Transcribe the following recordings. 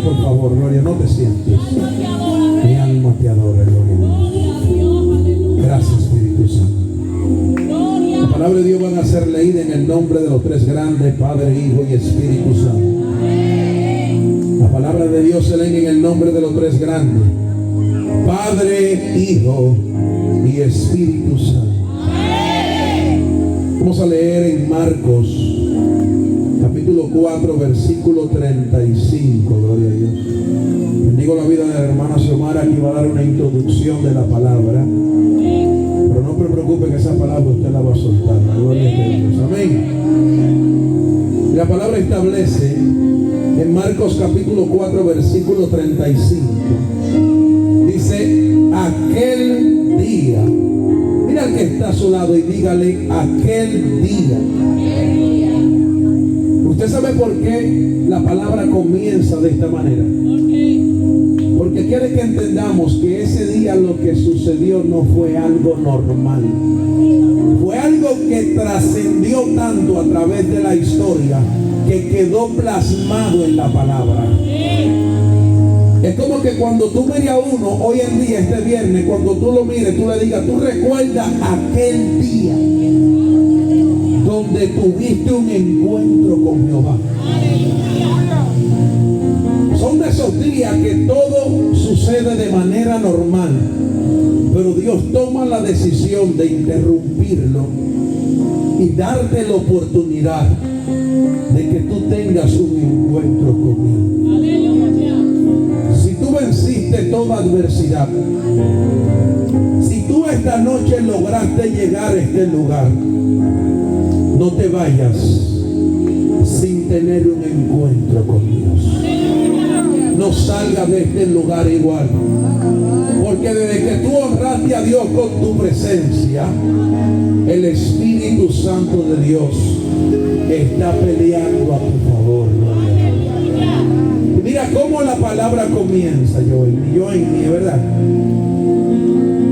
por favor, Gloria, no te sientes. Mi alma te adora, Gloria a Dios. Gracias, Espíritu Santo. La palabra de Dios va a ser leída en el nombre de los tres grandes, Padre, Hijo y Espíritu Santo. La palabra de Dios se lee en el nombre de los tres grandes, Padre, Hijo y Espíritu Santo. Vamos a leer en Marcos capítulo 4 versículo 35. Gloria a Dios. Bendigo la vida de la hermana Xiomara, que va a dar una introducción de la palabra, pero no se preocupe, que esa palabra usted la va a soltar. La gloria de Dios. Amén. La palabra establece en Marcos capítulo 4 versículo 35. Dice: aquel día. Mira al que está a su lado y dígale: aquel día. ¿Usted sabe por qué la palabra comienza de esta manera? Porque quiere que entendamos que ese día lo que sucedió no fue algo normal. Fue algo que trascendió tanto a través de la historia que quedó plasmado en la palabra. Es como que cuando tú mires a uno hoy en día, este viernes, cuando tú lo mires, tú le digas: tú recuerdas aquel día donde tuviste un encuentro con Jehová. Son de esos días que todo sucede de manera normal, pero Dios toma la decisión de interrumpirlo y darte la oportunidad de que tú tengas un encuentro con Él. Si tú venciste toda adversidad, si tú esta noche lograste llegar a este lugar, no te vayas sin tener un encuentro con Dios. No salgas de este lugar igual, porque desde que tú honraste a Dios con tu presencia, el Espíritu Santo de Dios está peleando a tu favor. Mira cómo la palabra comienza, Joel, ¿verdad?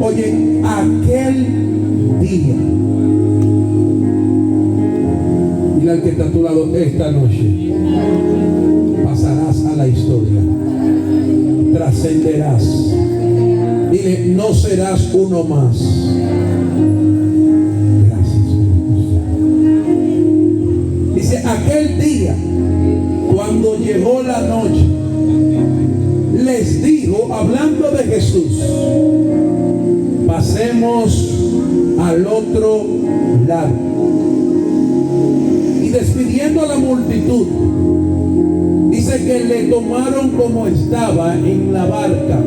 Oye, aquel día. Mira al que está a tu lado: esta noche pasarás a la historia, trascenderás. Dile: no serás uno más. Gracias, Dios. Dice: aquel día, cuando llegó la noche, les dijo, hablando de Jesús: pasemos al otro lado. Y despidiendo a la multitud, dice que le tomaron como estaba en la barca,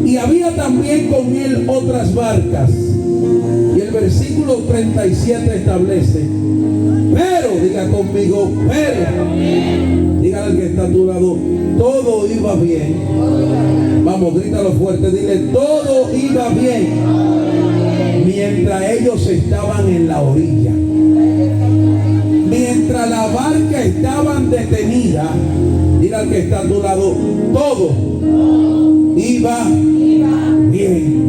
y había también con él otras barcas. Y el versículo 37 establece: pero, diga conmigo, pero, diga al que está a tu lado, todo iba bien. Vamos, grítalo fuerte, dile: todo iba bien mientras ellos estaban en la orilla. Mientras la barca estaban detenida, mira al que está a tu lado, todo iba bien.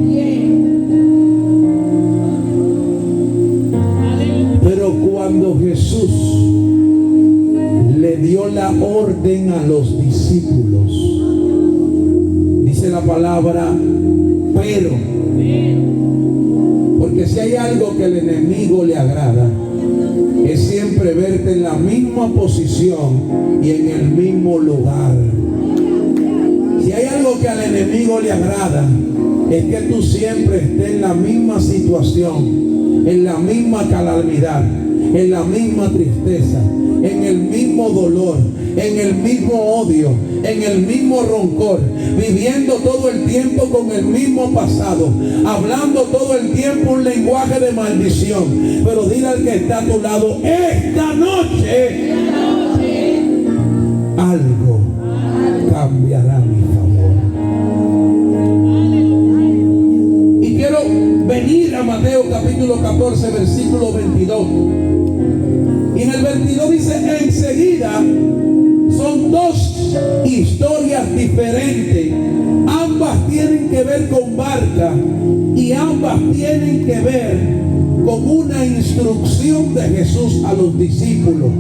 Pero cuando Jesús le dio la orden a los discípulos, dice la palabra pero, porque si hay algo que el enemigo le agrada, es siempre verte en la misma posición y en el mismo lugar. Si hay algo que al enemigo le agrada, es que tú siempre estés en la misma situación, en la misma calamidad, en la misma tristeza, en el mismo dolor, en el mismo odio, en el mismo rencor, viviendo todo el tiempo con el mismo pasado, hablando todo el tiempo un lenguaje de maldición. Pero dile al que está a tu lado: esta noche algo cambiará a mi favor. Y quiero venir a Mateo capítulo 14 versículo 22. Y en el 22 dice: enseguida. Son dos historias diferentes. Ambas tienen que ver con barca y ambas tienen que ver con una instrucción de Jesús a los discípulos.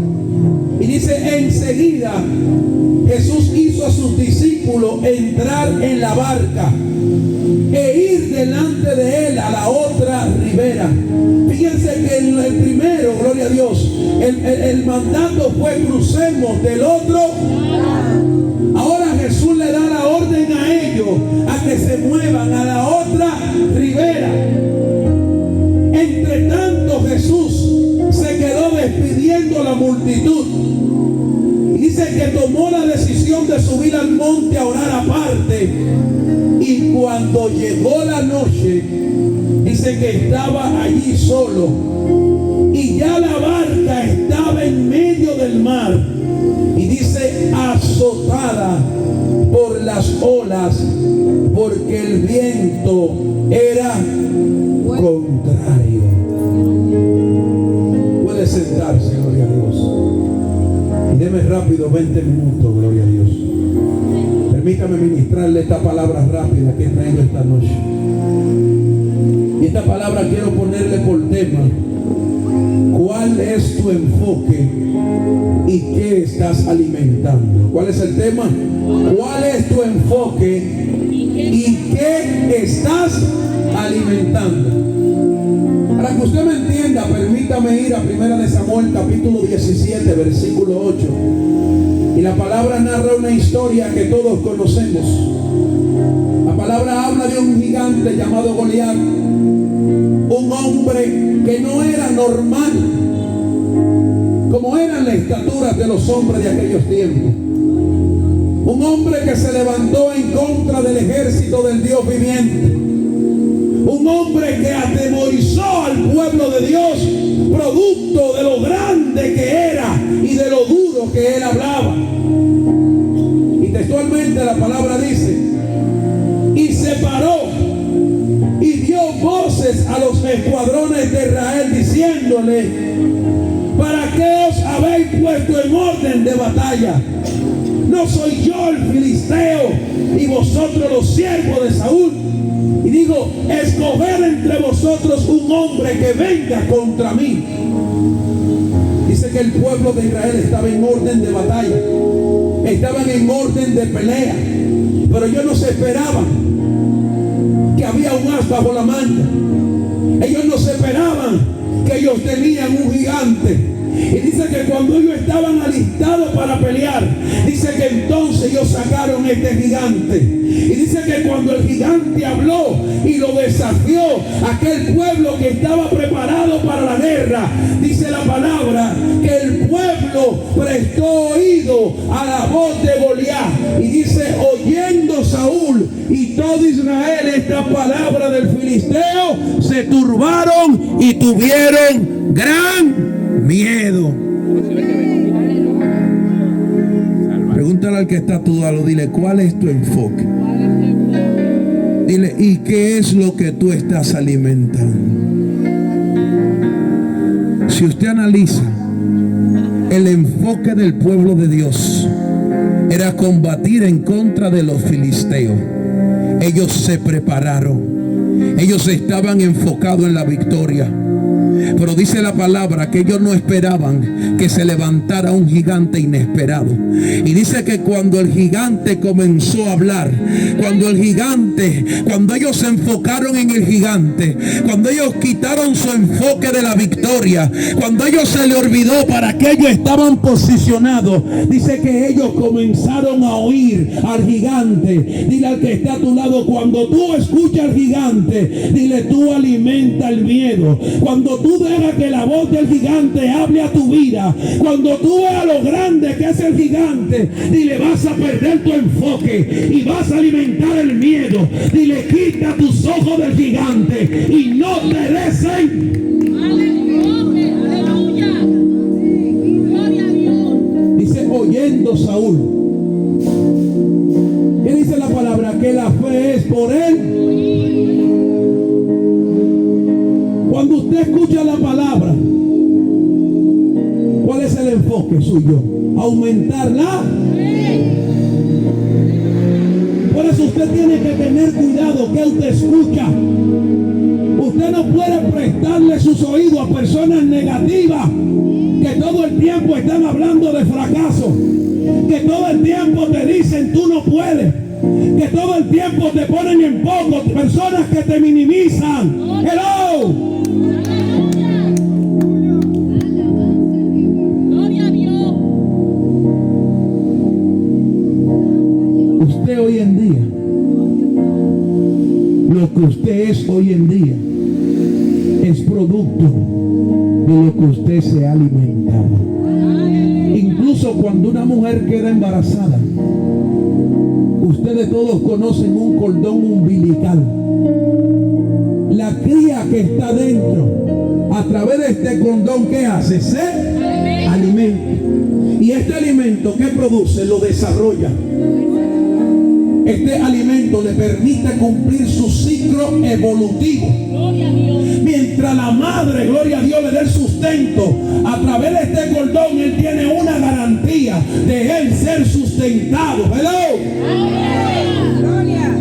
Y dice: enseguida Jesús hizo a sus discípulos entrar en la barca e ir delante de él a la otra ribera. Fíjense que en el primero, gloria a Dios, el mandato fue crucemos del otro. Ahora Jesús le da la orden a ellos a que se muevan a la otra ribera. Entre tanto Jesús se quedó despidiendo a la multitud. Y dice que tomó la decisión de subir al monte a orar aparte. Y cuando llegó la noche, dice que estaba allí solo. Y ya la barca estaba en medio del mar. Y dice azotada por las olas, porque el viento era contrario. Puede sentarse, gloria a Dios. Y deme rápido 20 minutos, gloria a Dios. Permítame ministrarle esta palabra rápida que he traído esta noche. Y esta palabra quiero ponerle por tema: ¿cuál es tu enfoque y qué estás alimentando? ¿Cuál es el tema? ¿Cuál es tu enfoque y qué estás alimentando? Para que usted me entienda, permítame ir a 1 Samuel capítulo 17, versículo 8. Y la palabra narra una historia que todos conocemos. La palabra habla de un gigante llamado Goliat, un hombre que no era normal, como eran las estaturas de los hombres de aquellos tiempos. Un hombre que se levantó en contra del ejército del Dios viviente. Un hombre que atemorizó al pueblo de Dios, producto de lo grande que era y de lo duro que él hablaba. Y textualmente la palabra dice: y se paró y dio voces a los escuadrones de Israel diciéndole: ¿para qué os habéis puesto en orden de batalla? ¿No soy yo el filisteo y vosotros los siervos de Saúl? Y digo, escoged entre vosotros un hombre que venga contra mí. Dice que el pueblo de Israel estaba en orden de batalla, estaban en orden de pelea, pero ellos no se esperaban que había un as bajo la manga. Ellos no se esperaban que ellos tenían un gigante. Y dice que cuando ellos estaban alistados para pelear, dice que entonces ellos sacaron este gigante. Y dice que cuando el gigante habló y lo desafió, aquel pueblo que estaba preparado para la guerra, dice la palabra que el pueblo prestó oído a la voz de Goliat. Y dice, oyendo Saúl y todo Israel esta palabra del filisteo, se turbaron y tuvieron gran miedo. Pregúntale al que está a tu lado, dile, ¿cuál es tu enfoque? Dile, ¿y qué es lo que tú estás alimentando? Si usted analiza, el enfoque del pueblo de Dios era combatir en contra de los filisteos. Ellos se prepararon, ellos estaban enfocados en la victoria. Pero dice la palabra que ellos no esperaban que se levantara un gigante inesperado. Y dice que cuando el gigante comenzó a hablar, cuando ellos se enfocaron en el gigante, cuando ellos quitaron su enfoque de la victoria, cuando a ellos se le olvidó para qué ellos estaban posicionados, dice que ellos comenzaron a oír al gigante. Dile al que está a tu lado, cuando tú escuchas al gigante, dile, tú alimenta el miedo. Cuando tú dejas que la voz del gigante hable a tu vida, cuando tú veas lo grande que es el gigante, dile, vas a perder tu enfoque y vas a alimentar el miedo. Dile, quita tus ojos del gigante y no te desen. Aleluya. Gloria a Dios. Dice, oyendo Saúl. ¿Qué dice la palabra? Que la fe es por él. Cuando usted escucha la palabra, ¿cuál es el enfoque suyo? Aumentarla. Por eso usted tiene que tener cuidado que usted escucha. Usted no puede prestarle sus oídos a personas negativas que todo el tiempo están hablando de fracaso, que todo el tiempo te dicen tú no puedes, que todo el tiempo te ponen en poco, personas que te minimizan. Hello. Gloria a Dios. Usted hoy en día, lo que usted es hoy en día, es producto de lo que usted se ha alimentado. Incluso cuando una mujer queda embarazada, ustedes todos conocen un cordón umbilical. La cría que está dentro, a través de este cordón, ¿qué hace? Se alimenta. Y este alimento, ¿qué produce? Lo desarrolla. Este alimento le permite cumplir su ciclo evolutivo. Gloria a Dios. Mientras la madre, gloria a Dios, le dé el sustento, a través de este cordón, él tiene una garantía de él ser sustentado. Hello. Gloria.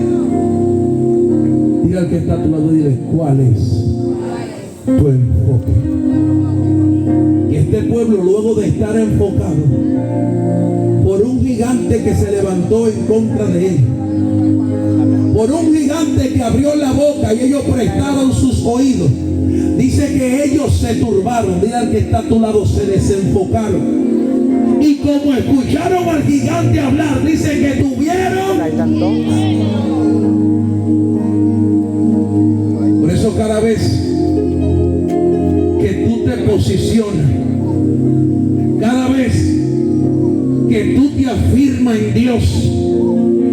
Dile al que está a tu lado, dile, ¿cuál es tu enfoque? Y este pueblo, luego de estar enfocado por un gigante que se levantó en contra de él, por un gigante que abrió la boca y ellos prestaron sus oídos, dice que ellos se turbaron. Dile al que está a tu lado, se desenfocaron. Y como escucharon al gigante hablar, dice que tuvieron. Por eso cada vez que tú te posicionas, cada vez que tú te afirmas en Dios,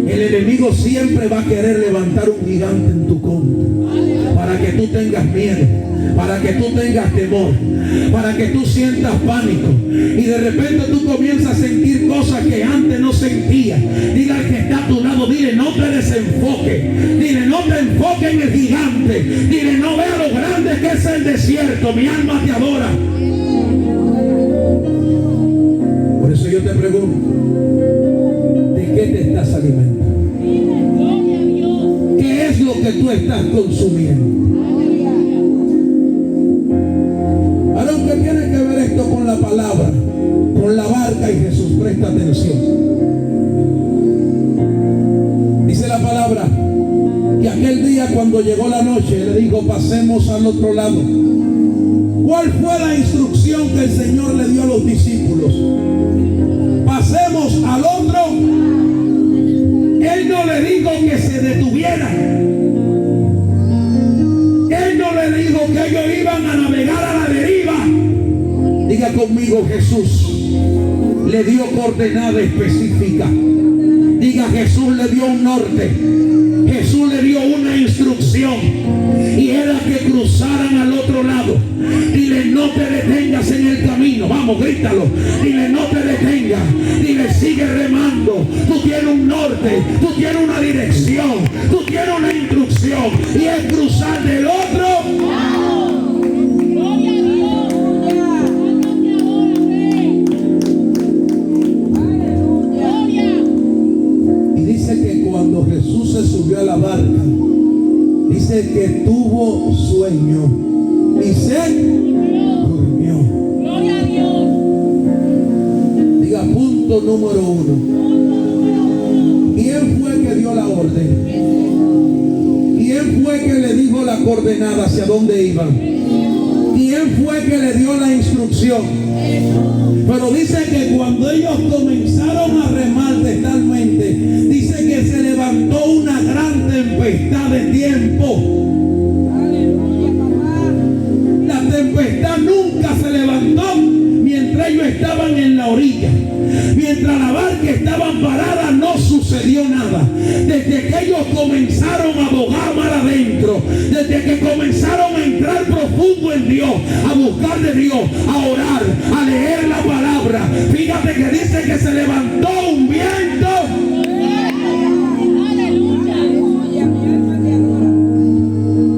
el enemigo siempre va a querer levantar un gigante en tu contra, para que tú tengas miedo, para que tú tengas temor, para que tú sientas pánico, y de repente tú comienzas a sentir cosas que antes no sentías. Dile al que está a tu lado, dile, no te desenfoques, dile, no te enfoques en el gigante, dile, no vea lo grande que es el desierto, mi alma te adora. Por eso yo te pregunto, ¿de qué te estás alimentando? Gloria a Dios. ¿Qué es lo que tú estás consumiendo? Ahora, ¿qué tiene que ver esto con la palabra, con la barca y Jesús? Presta atención. Dice la palabra que aquel día, cuando llegó la noche, le dijo, pasemos al otro lado. ¿Cuál fue la instrucción que el Señor le dio a los discípulos? Pasemos al otro. Él no le dijo que se detuvieran. Él no le dijo que ellos iban a navegar a la deriva. Diga conmigo, Jesús le dio coordenada específica. Diga, Jesús le dio un norte. Jesús le dio una instrucción, y era que cruzaran al otro lado. Dile, no te detengas en el camino. Vamos, grítalo. Dile, no te detengas. Dile, sigue remando. Tú tienes un norte, tú tienes una dirección, tú tienes una instrucción, y es cruzar del otro. Gloria a Dios. Gloria. Y dice que cuando Jesús se subió a la barca, dice que tuvo sueño y se durmió. Gloria a Dios. Diga, punto número 1. ¿Quién fue que dio la orden? ¿Quién fue que le dijo la coordenada hacia dónde iban? ¿Quién fue que le dio la instrucción? Pero dice que cuando ellos comenzaron a remar totalmente, dice que se levantó una gran tempestad de tiempo. La tempestad nunca se levantó mientras ellos estaban en la orilla. Mientras la barca estaba parada, no sucedió nada. Desde que ellos comenzaron a bogar mar adentro, desde que comenzaron a entrar profundo en Dios, a buscar de Dios, a orar, a leer la palabra, fíjate que dice que se levantó un viento.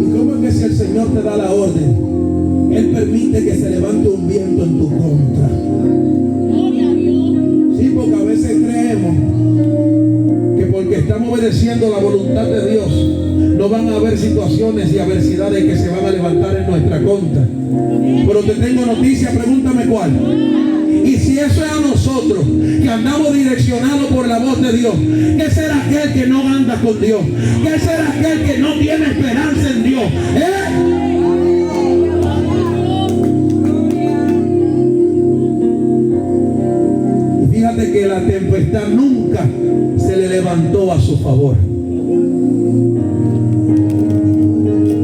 ¿Y cómo es que si el Señor te da la orden, Él permite que se levante un viento en tu contra? Sí, porque a veces creemos que porque estamos obedeciendo la voluntad de Dios, no van a haber situaciones y adversidades que se van a levantar en nuestra contra. Pero te tengo noticia, pregúntame cuál. Y si eso es a nosotros, que andamos direccionando de Dios? ¿Qué será aquel que no anda con Dios? ¿Qué será aquel que no tiene esperanza en Dios? Y fíjate que la tempestad nunca se le levantó a su favor.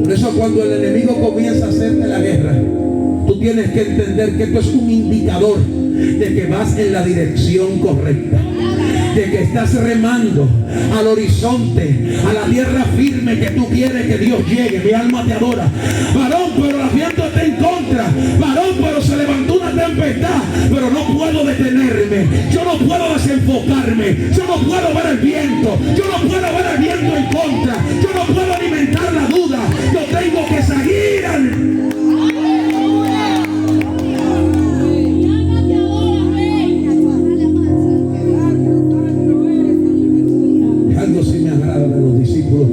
Por eso cuando el enemigo comienza a hacerte la guerra, tú tienes que entender que esto es un indicador de que vas en la dirección correcta, de que estás remando al horizonte, a la tierra firme que tú quieres que Dios llegue. Mi alma te adora. Varón, pero el viento está en contra. Varón, pero se levantó una tempestad, pero no puedo detenerme. Yo no puedo desenfocarme. Yo no puedo ver el viento. Yo no puedo ver el viento en contra. Yo no puedo alimentar la duda. Yo tengo que seguir al...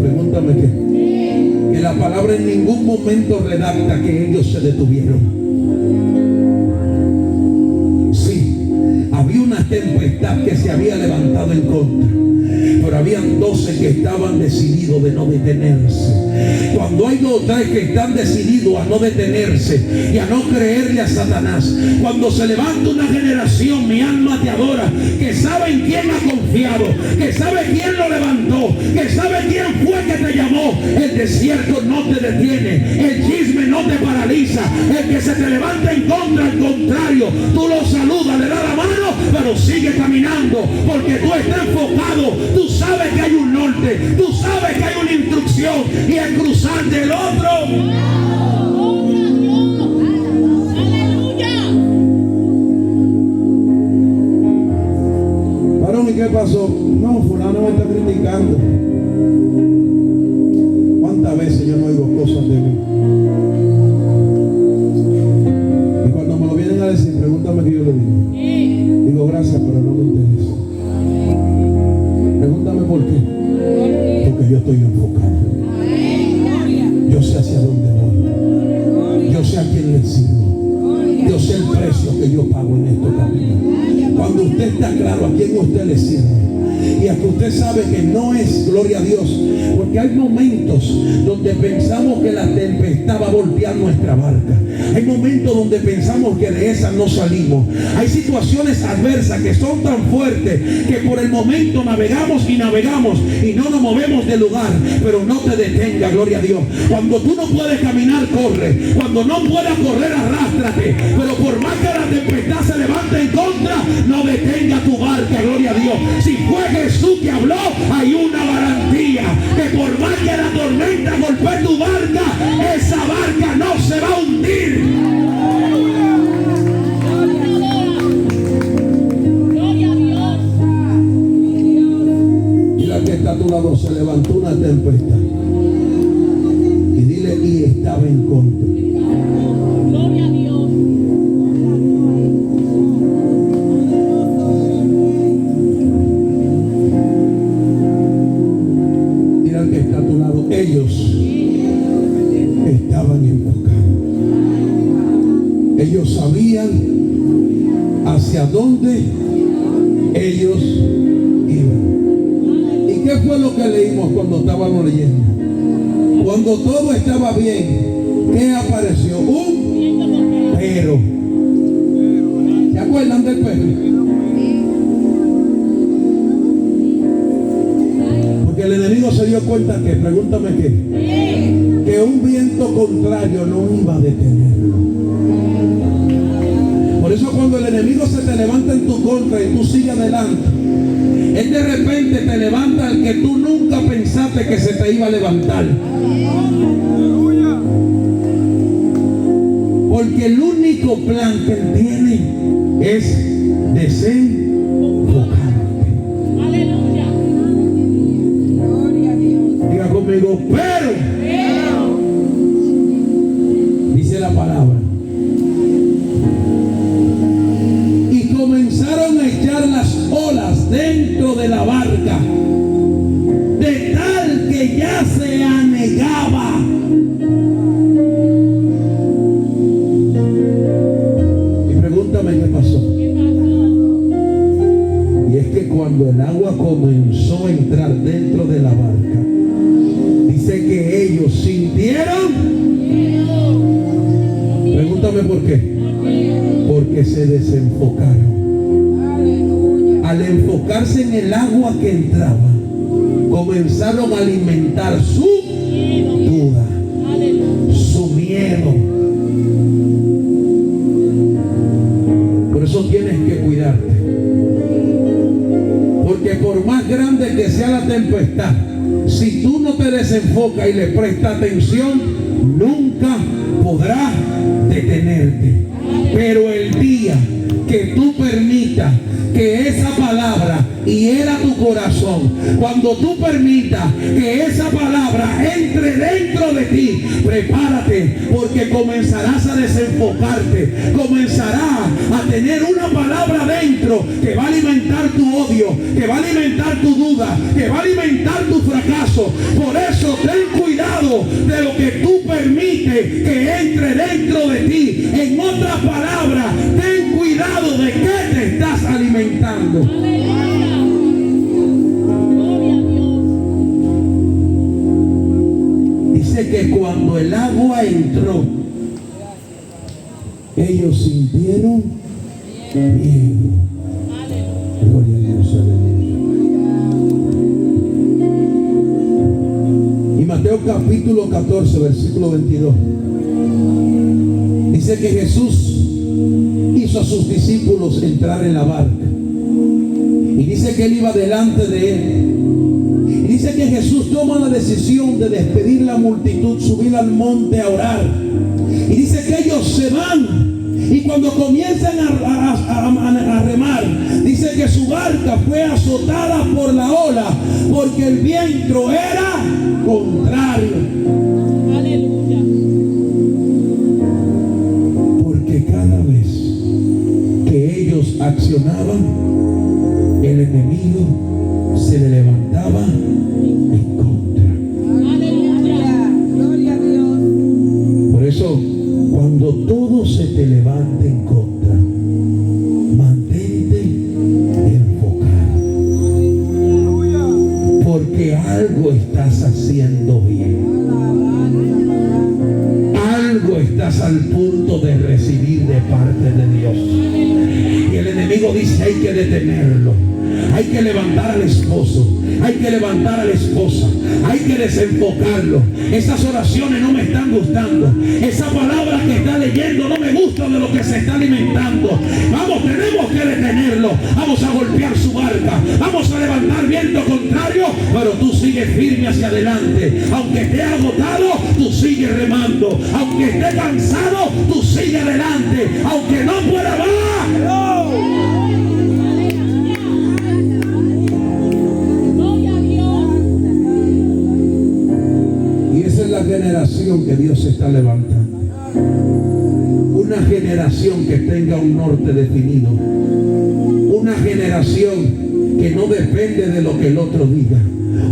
Pregúntame qué. Que la palabra en ningún momento redacta que ellos se detuvieron. Sí, había una tempestad que se había levantado en contra, pero habían 12 que estaban decididos de no detenerse. Cuando hay 2 o 3 que están decididos a no detenerse y a no creerle a Satanás, cuando se levanta una generación, mi alma te adora, que sabe en quién ha confiado, que sabe quién lo levantó, que sabe quién fue que te llamó, el desierto no te detiene, el chisme no te paraliza, el que se te levanta en contra, al contrario, tú lo saludas, le das la mano, pero sigue caminando, porque tú estás enfocado, tú sabes que hay un norte, tú sabes que hay una instrucción, y el cruzar del otro. Varón, ¿y qué pasó? No, fulano me está criticando. ¿Cuántas veces yo no oigo cosas de mí? Y cuando me lo vienen a decir, pregúntame que yo le digo. Digo, gracias, pero no me interesa. Pregúntame por qué. Porque yo estoy enfocado. Yo sé hacia dónde voy. Yo sé a quién le sirvo. Yo sé el precio que yo pago en este camino. Cuando usted está claro a quién usted le sirve, y hasta usted sabe que no es, gloria a Dios, porque hay momentos donde pensamos que la tempestad va a voltear nuestra barca. Hay momentos donde pensamos que de esa no salimos. Hay situaciones adversas que son tan fuertes que por el momento navegamos y no nos movemos del lugar. Pero no te detenga, gloria a Dios. Cuando tú no puedes caminar, corre. Cuando no puedas correr, arrástrate. Pero por más que la tempestad se levante en contra, no detenga tu barca, gloria a Dios. Si fue Jesús que habló, hay una garantía que por más que la tormenta golpee tu barca, esa barca no se va a hundir. Gloria a Dios. Y la que está a tu lado, se levantó una tempestad. Y dile, y estaba en contra. Gloria a Dios. Que está a tu lado, ellos estaban enfocados. Ellos sabían hacia dónde ellos iban. ¿Y qué fue lo que leímos cuando estábamos leyendo? Cuando todo estaba bien, ¿qué apareció? Un pero. ¿Se acuerdan del pero? El enemigo se dio cuenta que, pregúntame qué, que un viento contrario no iba a detenerlo. Por eso cuando el enemigo se te levanta en tu contra y tú sigues adelante, él de repente te levanta al que tú nunca pensaste que se te iba a levantar. Porque el único plan que él tiene es desenfocar. Conmigo, pero dice la palabra, y comenzaron a echar las olas dentro de la barca, de tal que ya se anegaba. Y pregúntame qué pasó. cuando el agua comenzó a entrar dentro de la barca, dice que ellos sintieron. Pregúntame por qué. Porque se desenfocaron. Al enfocarse en el agua que entraba, comenzaron a alimentar su duda, su miedo. Por eso tienes que cuidarte. Porque por más grande que sea la tempestad, si tú no te desenfocas y le prestas atención, nunca podrás detenerte. Pero el día que tú permitas que esa palabra hiera tu corazón, cuando tú permitas que esa palabra entre dentro de ti, prepárate, porque comenzarás a desenfocarte, comenzarás a tener una palabra dentro que va a alimentar tu odio, que va a alimentar tu duda, que va a alimentar tu fracaso. Por eso ten cuidado de lo que tú permites que entre dentro de ti. En otras palabras, ten cuidado de qué te estás alimentando. Dice que cuando el agua entró, ellos sintieron miedo. Gloria a Dios, aleluya. Y Mateo capítulo 14, versículo 22. Dice que Jesús hizo a sus discípulos entrar en la barca. Y dice que él iba delante de él. Y dice que Jesús toma la decisión de despedir la multitud, subir al monte a orar. Y dice que ellos se van. Y cuando comienzan a remar, dice que su barca fue azotada por la ola, porque el viento era contrario. Aleluya. Porque cada vez que ellos accionaban, el enemigo se le levantaba en contra. Aleluya. Gloria a Dios. Por eso, cuando todo se te levante en contra, mantente enfocado. Porque algo estás haciendo bien. Algo estás al punto de recibir de parte de Dios. Y el enemigo dice: hay que detenerlo. Hay que levantar al esposo, hay que levantar a la esposa, hay que desenfocarlo. Esas oraciones no me están gustando, esa palabra que está leyendo no me gusta de lo que se está alimentando. Vamos, tenemos que detenerlo. Vamos a golpear su barca, vamos a levantar viento contrario, pero tú sigues firme hacia adelante. Aunque esté agotado, tú sigues remando. Aunque esté cansado, tú sigues adelante. Aunque no pueda más, generación que Dios está levantando, una generación que tenga un norte definido, una generación que no depende de lo que el otro diga,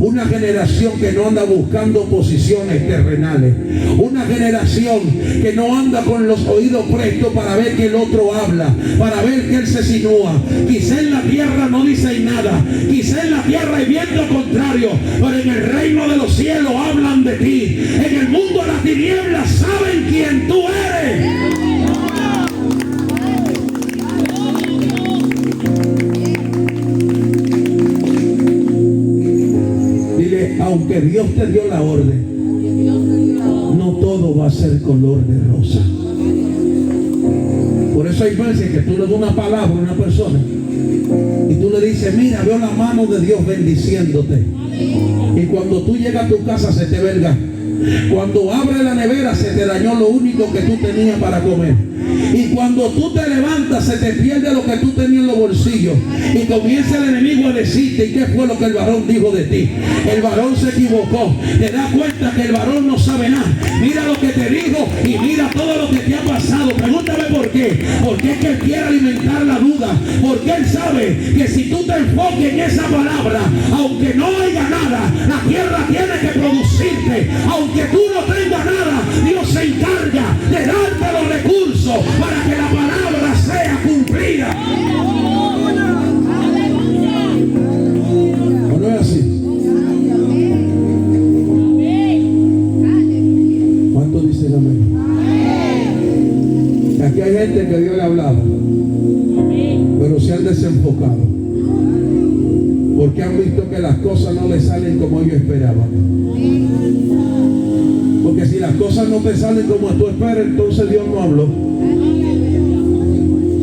una generación que no anda buscando posiciones terrenales, una generación que no anda con los oídos prestos para ver que el otro habla, para ver que él se insinúa. Quizá en la tierra no dicen nada, quizá en la tierra hay viento contrario, pero en el reino de los cielos hablan de ti. En el mundo de las tinieblas saben quién tú eres. Aunque Dios te dio la orden, no todo va a ser color de rosa. Por eso hay veces que tú le das una palabra a una persona y tú le dices: mira, veo la mano de Dios bendiciéndote. Y cuando tú llegas a tu casa se te ve el gas. Cuando abres la nevera se te dañó lo único que tú tenías para comer. Y cuando tú te levantas se te pierde lo que tú tenías en los bolsillos. Y comienza el enemigo a decirte: ¿y qué fue lo que el varón dijo de ti? El varón se equivocó. Te das cuenta que el varón no sabe nada. Mira lo que te dijo y mira todo lo que te ha pasado. Pregúntame por qué. Porque es que él quiere alimentar la duda. Porque él sabe que si tú te enfoques en esa palabra, aunque no haya nada, la tierra tiene que producirte. Aunque tú no tengas nada, Dios se encarga de darte los recursos para que la palabra sea cumplida. gente que Dios le hablaba, pero se han desenfocado porque han visto que las cosas no les salen como ellos esperaban. Porque si las cosas no te salen como tú esperas, entonces Dios no habló.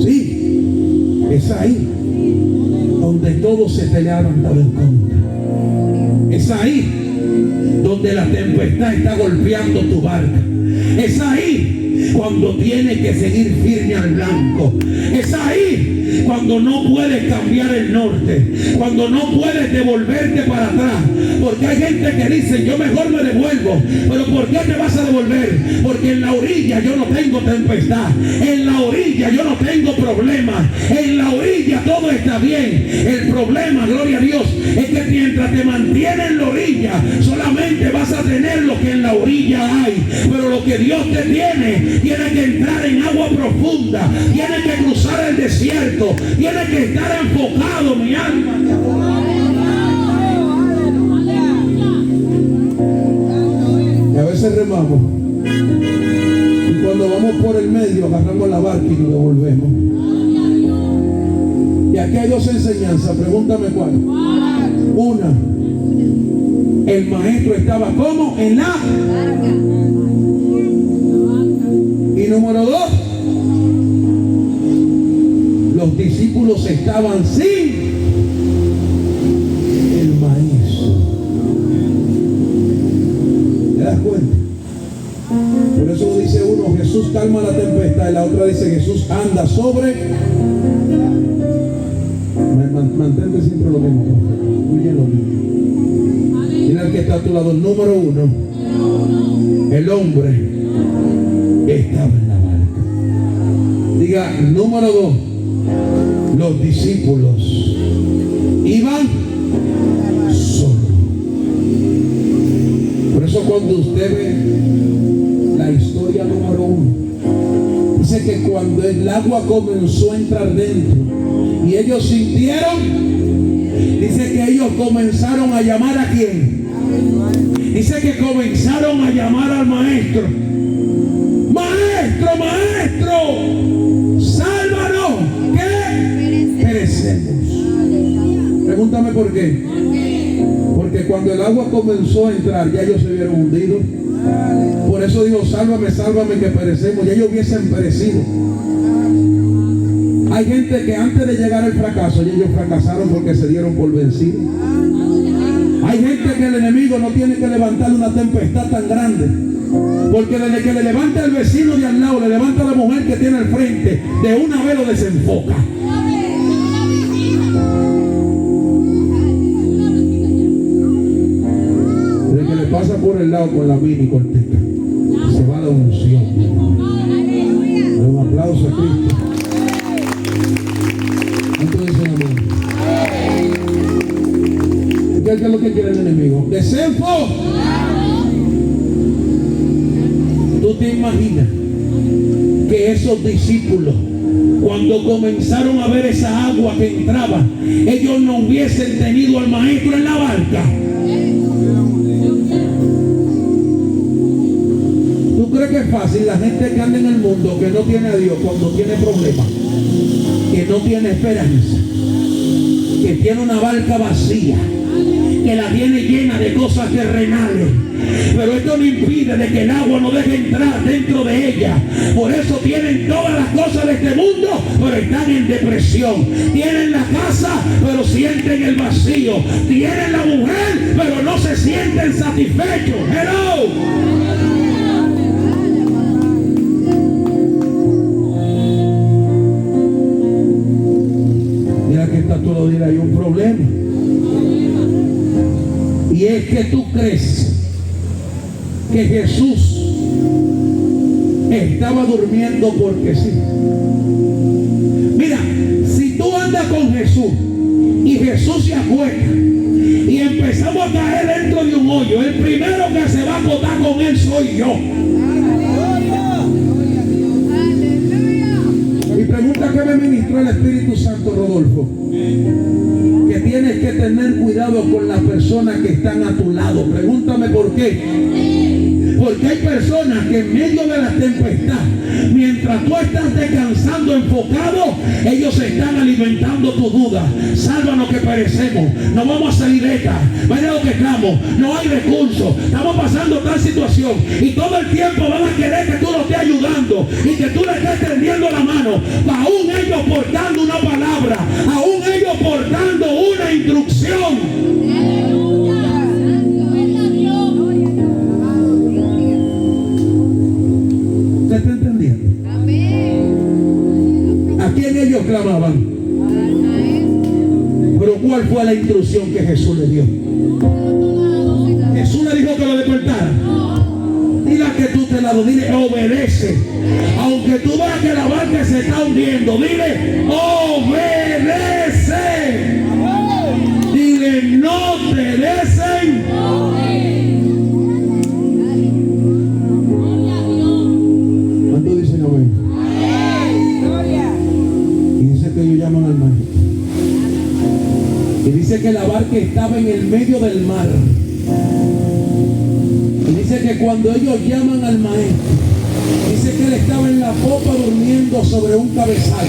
Sí, es ahí donde todo se te le ha levantado en contra. Es ahí donde la tempestad está golpeando tu barca. Es ahí cuando tienes que seguir firme al blanco. Es ahí cuando no puedes cambiar el norte, cuando no puedes devolverte para atrás. Porque hay gente que dice, yo mejor me devuelvo. Pero ¿por qué te vas a devolver? Porque en la orilla yo no tengo tempestad, en la orilla yo no tengo problemas, en la orilla todo está bien. El problema, gloria a Dios, es que mientras te mantienes en la orilla, solamente vas a tener lo que en la orilla hay. Pero lo que Dios te tiene que entrar en agua profunda, tiene que cruzar el desierto, tiene que estar enfocado, mi alma. Y a veces remamos, y cuando vamos por el medio agarramos la barca y nos devolvemos. Y aquí hay dos enseñanzas, pregúntame cuál. Una, el maestro estaba ¿cómo? En la. Y número dos, los discípulos estaban sin el maestro. ¿Te das cuenta? Por eso dice uno, Jesús calma la tempestad, y la otra dice, Jesús anda sobre. Mantente siempre lo mismo, fluye lo mismo. Dile al que está a tu lado, número uno, el hombre estaba en la barca. Diga, número dos, los discípulos iban solos. Por eso cuando usted ve la historia número uno, dice que cuando el agua comenzó a entrar dentro y ellos sintieron, dice que ellos comenzaron a llamar ¿a quién? Dice que comenzaron a llamar al maestro. Maestro, maestro, sálvanos, que perecemos. Pregúntame por qué. Porque cuando el agua comenzó a entrar, ya ellos se vieron hundidos. Por eso dijo, sálvame, sálvame, que perecemos. Ya ellos hubiesen perecido. Hay gente que antes de llegar al fracaso, ellos fracasaron porque se dieron por vencidos. Hay gente que el enemigo no tiene que levantar una tempestad tan grande, porque desde que le levanta el vecino de al lado, le levanta a la mujer que tiene al frente, de una vez lo desenfoca. Desde que le pasa por el lado con la mini cortita, se va la unción. Un aplauso a Cristo. ¿Qué es lo que quiere el enemigo? ¡Desenfo! ¿Tú te imaginas que esos discípulos, cuando comenzaron a ver esa agua que entraba, ellos no hubiesen tenido al maestro en la barca? ¿Tú crees que es fácil la gente que anda en el mundo, que no tiene a Dios, cuando tiene problemas, que no tiene esperanza, que tiene una barca vacía, que la tiene llena de cosas terrenales, pero esto no impide de que el agua no deje entrar dentro de ella? Por eso tienen todas las cosas de este mundo, pero están en depresión. Tienen la casa, pero sienten el vacío. Tienen la mujer, pero no se sienten satisfechos. Hello. Mira que está todo el día, hay un problema. Y es que tú crees que Jesús estaba durmiendo porque sí. Mira, si tú andas con Jesús y Jesús se acuesta y empezamos a caer dentro de un hoyo, el primero que se va a botar con él soy yo. Mi pregunta que me ministró el Espíritu Santo, Rodolfo, que tienes que tener cuidado con las personas que están a tu lado. Pregúntame por qué. Porque hay personas que en medio de la tempestad, mientras tú estás descansando enfocado, ellos están alimentando tu duda. Sálvanos que perecemos, no vamos a salir de esta. Vaya lo que estamos, no hay recursos, estamos pasando tal situación y todo el tiempo van a querer que tú lo estés ayudando y que tú le estés tendiendo la mano, aún ellos portando una palabra, aún ellos portando una instrucción. ¿Usted está entendiendo? ¿A quién ellos clamaban? Pero ¿cuál fue la instrucción que Jesús le dio? Jesús le dijo que lo despertara. Dile que tú te la do, dile obedece. Aunque tú veas que la barca se está hundiendo, dile obedece. Dile no te desen. ¿Cuánto dicen amén? Y dice que ellos llaman al mar. Y dice que la barca estaba en el medio del mar. Y dice que cuando ellos llaman al maestro, dice que él estaba en la popa durmiendo sobre un cabezal.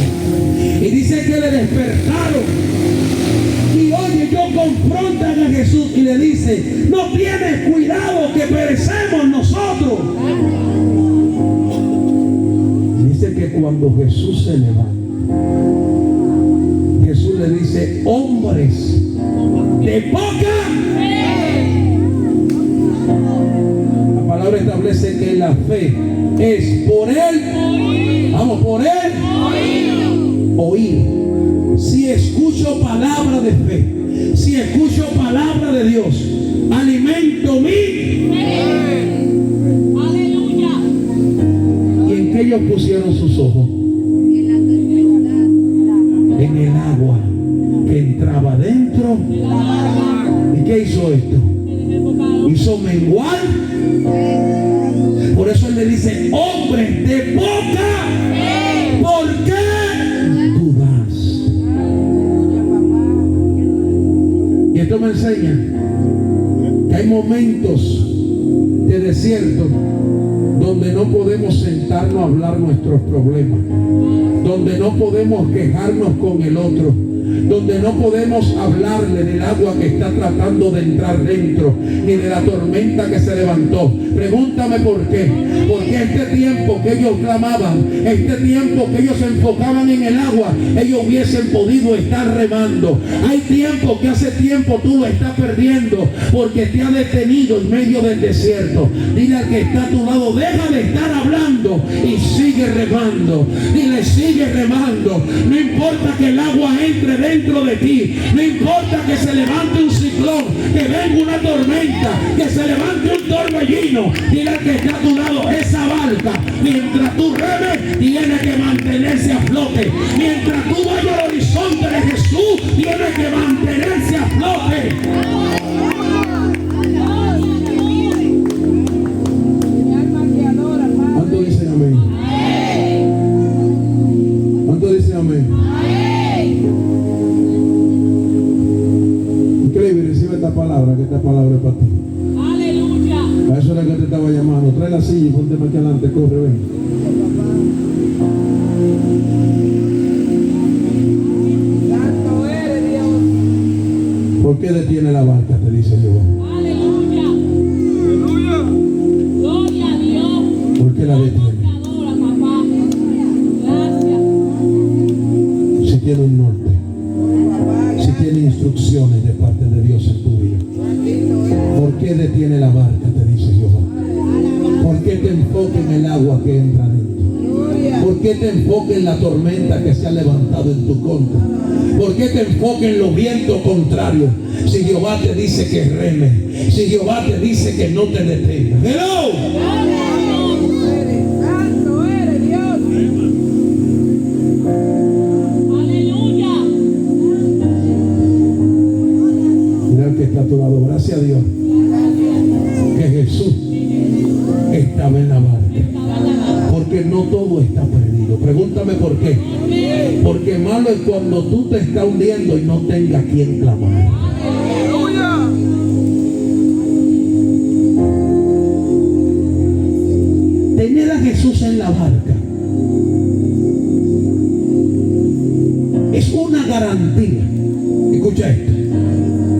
Y dice que le despertaron. Y oye, ellos confrontan a Jesús y le dicen: no tienes cuidado que perecemos nosotros. Y dice que cuando Jesús se levanta, Jesús le dice: hombres de poca. La palabra establece que la fe es por él. Vamos, por él. Oír. Si escucho palabra de fe, si escucho palabra de Dios, alimento mi. Aleluya. ¿Y en qué ellos pusieron sus ojos? En el agua que entraba dentro. ¿Y qué hizo esto? Hizo menguar. Por eso él le dice: hombres de poca. ¿Por qué dudas? Y esto me enseña que hay momentos de desierto donde no podemos sentarnos a hablar nuestros problemas, donde no podemos quejarnos con el otro, donde no podemos hablarle del agua que está tratando de entrar dentro, ni de la tormenta que se levantó. Pregúntame por qué. Porque este tiempo que ellos clamaban, este tiempo que ellos se enfocaban en el agua, ellos hubiesen podido estar remando. Hay tiempo que hace tiempo tú lo estás perdiendo porque te ha detenido en medio del desierto. Dile al que está a tu lado: deja de estar hablando y sigue remando. Dile: sigue remando. No importa que el agua entre dentro de ti, no importa que se levante un ciclón, que venga una tormenta, que se levante un torbellino. Dile al que está a tu lado: esa barca, mientras tú remes, tiene que mantenerse a flote. Mientras tú vayas al horizonte de Jesús, tiene que mantenerse a flote. ¿Cuánto dicen amén? ¿Cuánto dicen amén? Increíble, recibe esta palabra, que esta palabra es para ti. Aleluya. A eso era que te estaba llamando. Trae la silla y ponte aquí adelante, corre, ven. Santo eres Dios. ¿Por qué detiene la barca? Te dice Jehová. Aleluya. Aleluya. Gloria a Dios. ¿Por qué la detiene? Te adora, papá. Gracias. Si tiene un norte, si tiene instrucciones de parte de Dios en tu vida. ¿Por qué detiene la barca? Te dice Jehová. ¿Por qué te enfoca en el agua que entra dentro? ¿Por qué te enfoca en la tormenta que se ha levantado en tu contra? ¿Por qué te enfoca en los vientos contrarios? Si Jehová te dice que reme, si Jehová te dice que no te detengas. ¡Hello! Santo eres Dios. Aleluya. Mira el que está a tu lado. Gracias a Dios que Jesús estaba en la barca. Porque no todo está perdido. Pregúntame por qué. Porque malo es cuando tú te estás hundiendo y no tengas quien clamar. tener a Jesús en la barca es una garantía, escucha esto,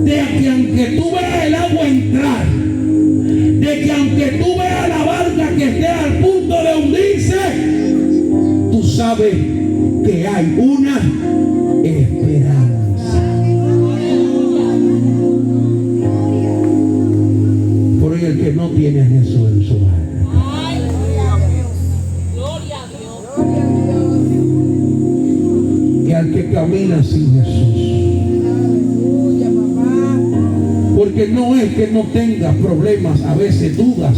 de que aunque tú veas el agua entrar, de que aunque tú veas la barca que esté al punto de hundirse, tú sabes que hay una esperanza. Por hoy el que no tiene a Jesús en su barca, Ay, gloria a Dios. y al que camina sin Jesús. Porque no es que no tengas problemas, a veces dudas.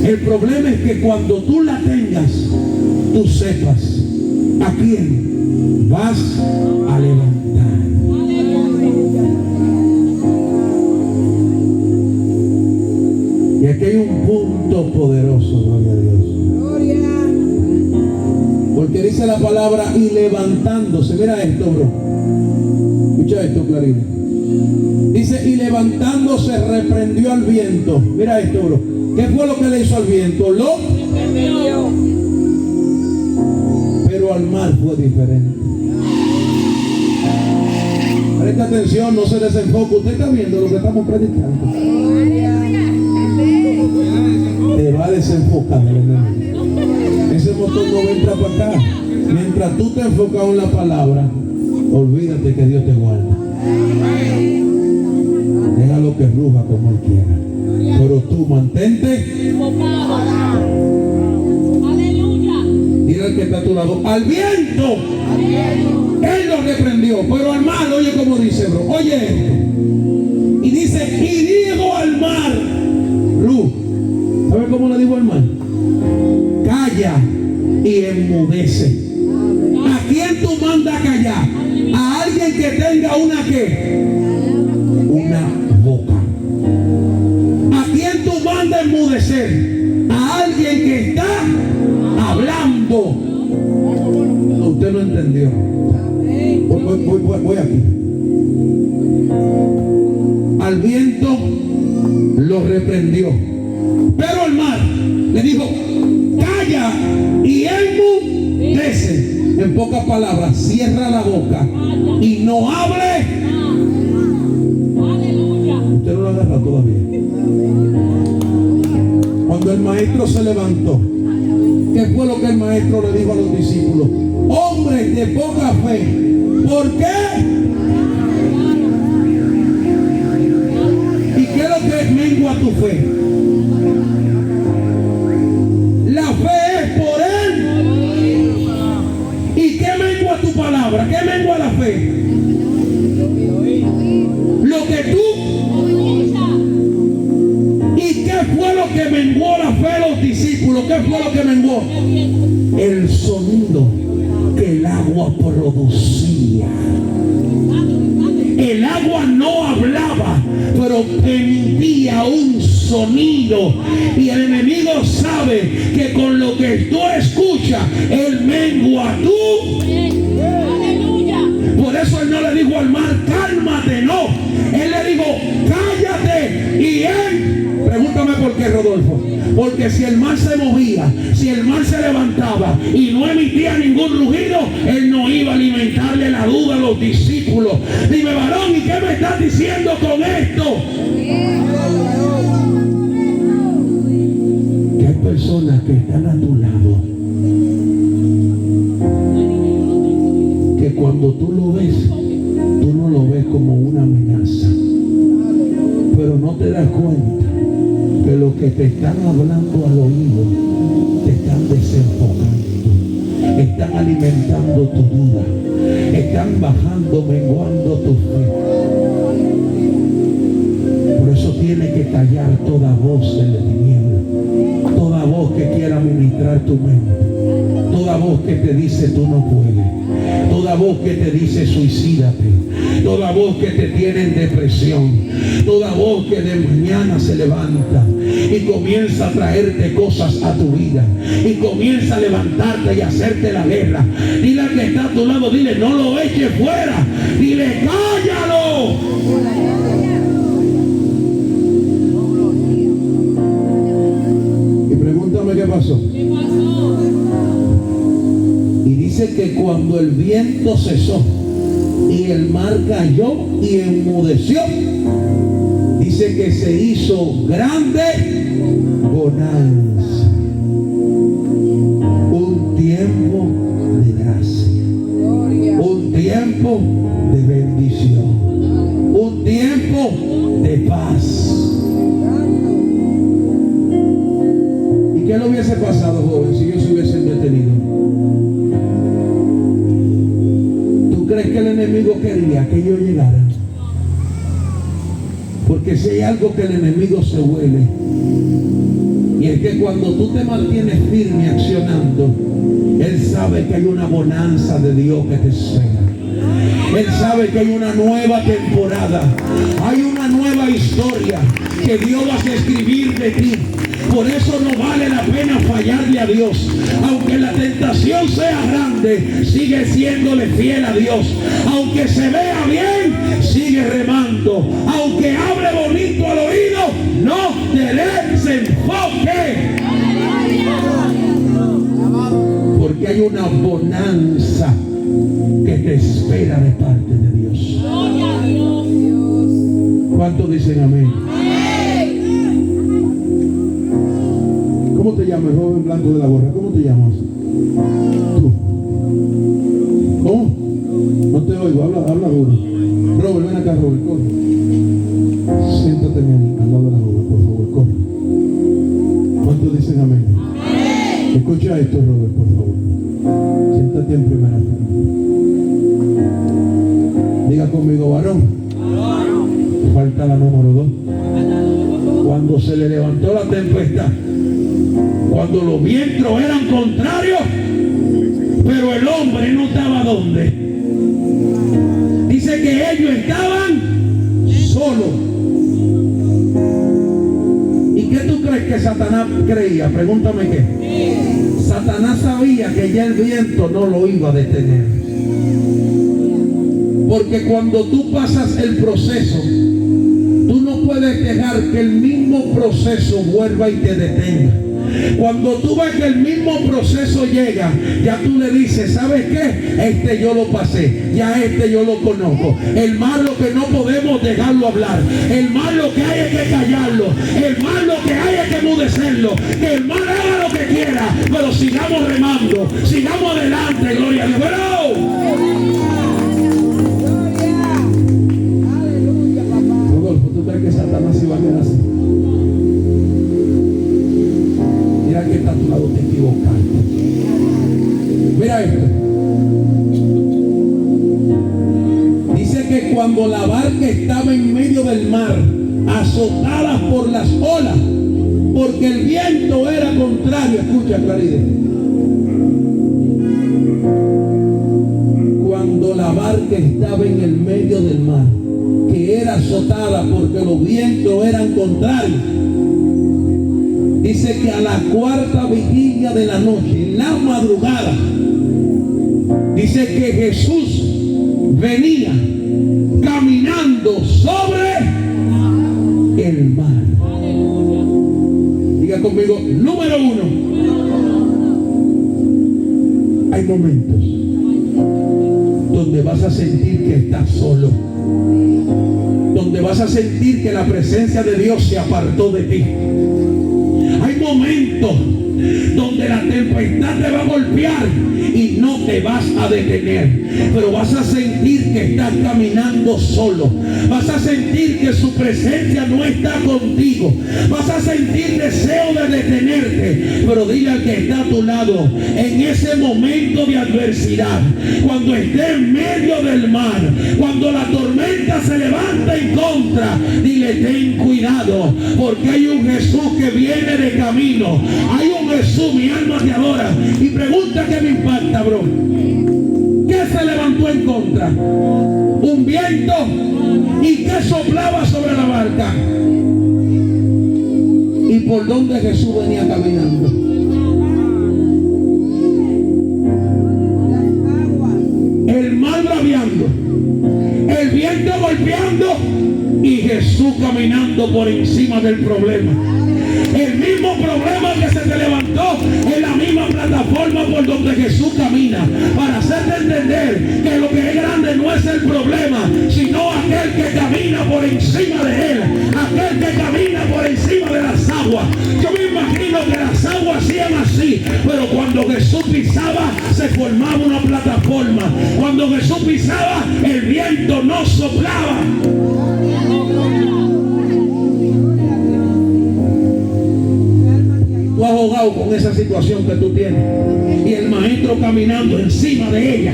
El problema es que cuando tú la tengas, tú sepas a quién vas a levantar. Y aquí hay un punto poderoso, gloria a Dios. Porque dice la palabra y levantándose. Mira esto, bro. Escucha esto, Clarita. Dice, y levantándose reprendió al viento. Mira esto, bro. ¿Qué fue lo que le hizo al viento? Pero al mar fue diferente. Presta atención, no se desenfoque. Usted está viendo lo que estamos predicando. Te va a desenfocar. Ese motor no va a entrar para acá. Mientras tú te enfocas en la palabra, olvídate que Dios te guarda. Déjalo que ruja como Él quiera. Pero tú mantente Enfocado. Aleluya. Dile al que está a tu lado, al viento Él lo reprendió, pero al mar, oye como dice, bro, oye esto. Y dice, y dijo al mar, Luz, ¿sabe cómo le dijo al mar? Calla y enmudece. ¿A quién tú mandas callar? A alguien que tenga una ¿qué? Una boca. ¿A quién tú mandas enmudecer? A alguien que está hablando. No, usted no entendió. Voy aquí. Al viento lo reprendió, pero al mar le dijo, calla y enmudece. En pocas palabras, cierra la boca y no hable. Aleluya. Usted no lo agarra todavía. Cuando el maestro se levantó, ¿qué fue lo que el maestro le dijo a los discípulos? Hombres de poca fe, ¿por qué? ¿Y qué es lo que mengua tu fe? La fe es por Él. ¿Y qué mengua tu palabra? ¿Qué mengua la fe? Lo que tú. ¿Y qué fue lo que menguó la fe de los discípulos? ¿Qué fue lo que menguó? El sonido que el agua producía. El agua no hablaba, pero emitía un sonido. Y el enemigo sabe que con lo que tú escuchas, él mengua tú. Aleluya. Por eso él no le dijo al mar, cálmate, no. Él le dijo, cállate. Y él, pregúntame por qué, Rodolfo. Porque si el mar se movía, si el mar se levantaba y no emitía ningún rugido, él no iba a alimentarle la duda a los discípulos. Dime, varón, ¿y qué me estás diciendo con esto? Que hay personas que están a tu lado, que cuando tú lo ves, tú no lo ves como una amenaza, pero no te das cuenta que lo que te están hablando al oído te están desenfocando, están alimentando tu duda, están bajando, menguando tu fe. Por eso tiene que callar toda voz en la tiniebla, toda voz que quiera ministrar tu mente, toda voz que te dice tú no puedes, toda voz que te dice suicídate, toda voz que te tiene en depresión, toda voz que de mañana se levanta y comienza a traerte cosas a tu vida y comienza a levantarte y hacerte la guerra. Dile al que está a tu lado, dile, no lo eches fuera, dile, cállalo. pasó? ¿Qué pasó? Y dice que cuando el viento cesó y el mar cayó y enmudeció, dice que se hizo grande bonanza. Un tiempo de gracia, un tiempo de bendición, un tiempo de paz. ¿Y qué le hubiese pasado, joven, si ellos se hubiesen detenido? ¿Tú crees que el enemigo quería que ellos llegaran? Porque si hay algo que el enemigo se huele, y es que cuando tú te mantienes firme accionando, él sabe que hay una bonanza de Dios que te espera. Él sabe que hay una nueva temporada, hay una nueva historia que Dios va a escribir de ti. Por eso no vale la pena fallarle a Dios. Aunque la tentación sea grande, sigue siéndole fiel a Dios. Aunque se vea bien, sigue remando. Aunque hable bonito al oído, no te desenfoque. Porque hay una bonanza que te espera de parte de Dios. Gloria a Dios. ¿Cuántos dicen amén? ¿Cómo te llamas, joven blanco de la gorra? ¿Cómo te llamas? Tú. ¿Cómo? No te oigo, habla duro. Robert, ven acá, Robert, corre. Siéntate al lado de la joven, por favor, corre. ¿Cuántos dicen amén? Escucha esto, Robert, por favor. Siéntate en primera fila. Diga conmigo, varón. Falta la número 2. Cuando se le levantó la tempestad, cuando los vientos eran contrarios, pero el hombre no estaba donde. Dice que ellos estaban solos. ¿Y qué tú crees que Satanás creía? Pregúntame qué. Satanás sabía que ya el viento no lo iba a detener. Porque cuando tú pasas el proceso, tú no puedes dejar que el mismo proceso vuelva y te detenga. Cuando tú ves que el mismo proceso llega, ya tú le dices, ¿sabes qué? Este yo lo pasé, ya este yo lo conozco. El mal lo que no podemos dejarlo hablar, el mal lo que hay es que callarlo, el mal lo que hay es que emudecerlo, que el mal haga lo que quiera, pero sigamos remando, sigamos adelante, gloria a Dios. Rodolfo, ¿tú crees que Satanás iba a quedar así? Mira que está a tu lado, te equivocaste. Mira esto. Dice que cuando la barca estaba en medio del mar, azotada por las olas, porque el viento era contrario. Escucha, Claride. Cuando la barca estaba en el medio del mar, que era azotada porque los vientos eran contrarios, dice que a la cuarta vigilia de la noche, en la madrugada, dice que Jesús venía caminando sobre el mar. Diga conmigo, número 1. Hay momentos donde vas a sentir que estás solo, donde vas a sentir que la presencia de Dios se apartó de ti. Hay momentos donde la tempestad te va a golpear y no te vas a detener, pero vas a sentir que estás caminando solo, vas a sentir que su presencia no está contigo, vas a sentir deseo de detenerte, pero dile al que está a tu lado, en ese momento de adversidad, cuando esté en medio del mar, cuando la tormenta se levanta en contra, dile, ten cuidado, porque hay un Jesús que viene de camino, hay un Jesús, mi alma te adora. Y pregunta que me impacta, bro, ¿qué se levantó en contra? Un viento. ¿Y qué soplaba sobre la barca? ¿Y por dónde Jesús venía caminando? El mar braviando, el viento golpeando y Jesús caminando por encima del problema. El mismo problema que se te levantó en la misma plataforma por donde Jesús camina, para hacerte entender que lo que es grande no es el problema, sino aquel que camina por encima de él, aquel que camina por encima de las aguas. Yo me imagino que las aguas hacían así, pero cuando Jesús pisaba se formaba una plataforma. Cuando Jesús pisaba, el viento no soplaba. Tú has jugado con esa situación que tú tienes y el maestro caminando encima de ella.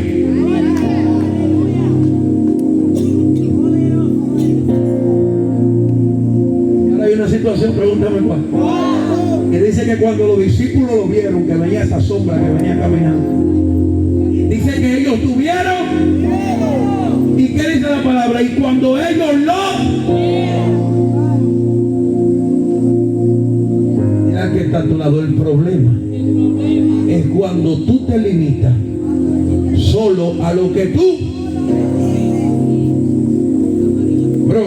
Ahora hay una situación, pregúntame cuál. Que dice que cuando los discípulos lo vieron, que venía esa sombra que venía caminando, dice que ellos tuvieron miedo. ¿Y qué dice la palabra? Y cuando ellos mira que está a tu lado, el problema es cuando tú te limitas solo a lo que tú. Bro,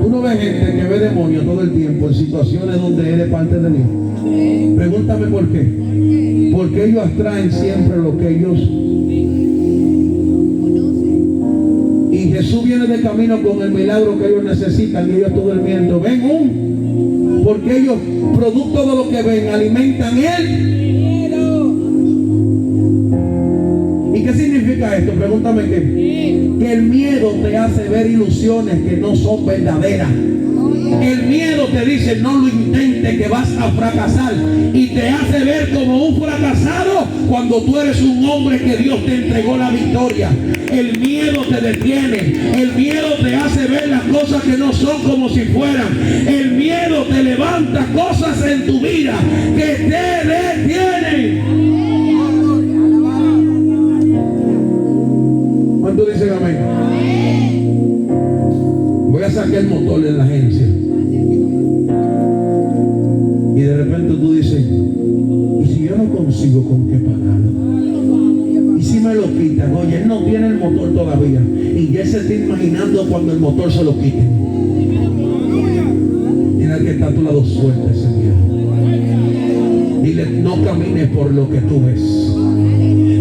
tú no ves gente que ve demonios todo el tiempo en situaciones donde es de parte de Dios. Pregúntame por qué. Porque ellos atraen siempre lo que ellos. Y Jesús viene de camino con el milagro que ellos necesitan y ellos están durmiendo. Ven porque ellos, producto de lo que ven, alimentan él. ¿Y qué significa esto? Pregúntame qué. Que el miedo te hace ver ilusiones que no son verdaderas. El miedo te dice no lo intentes, que vas a fracasar, y te hace ver como un fracasado cuando tú eres un hombre que Dios te entregó la victoria. El miedo te detiene, el miedo te hace ver las cosas que no son como si fueran. El miedo te levanta cosas en tu vida que te detienen. ¿Cuánto dicen amén? Voy a sacar el motor en la agencia. Y de repente tú dices, ¿y si yo no consigo con qué pagarlo? ¿Y si me lo quitan? Oye, él no tiene el motor todavía. Y ya se está imaginando cuando el motor se lo quite. Mira que está a tu lado, suelta ese miedo. Dile, no camines por lo que tú ves.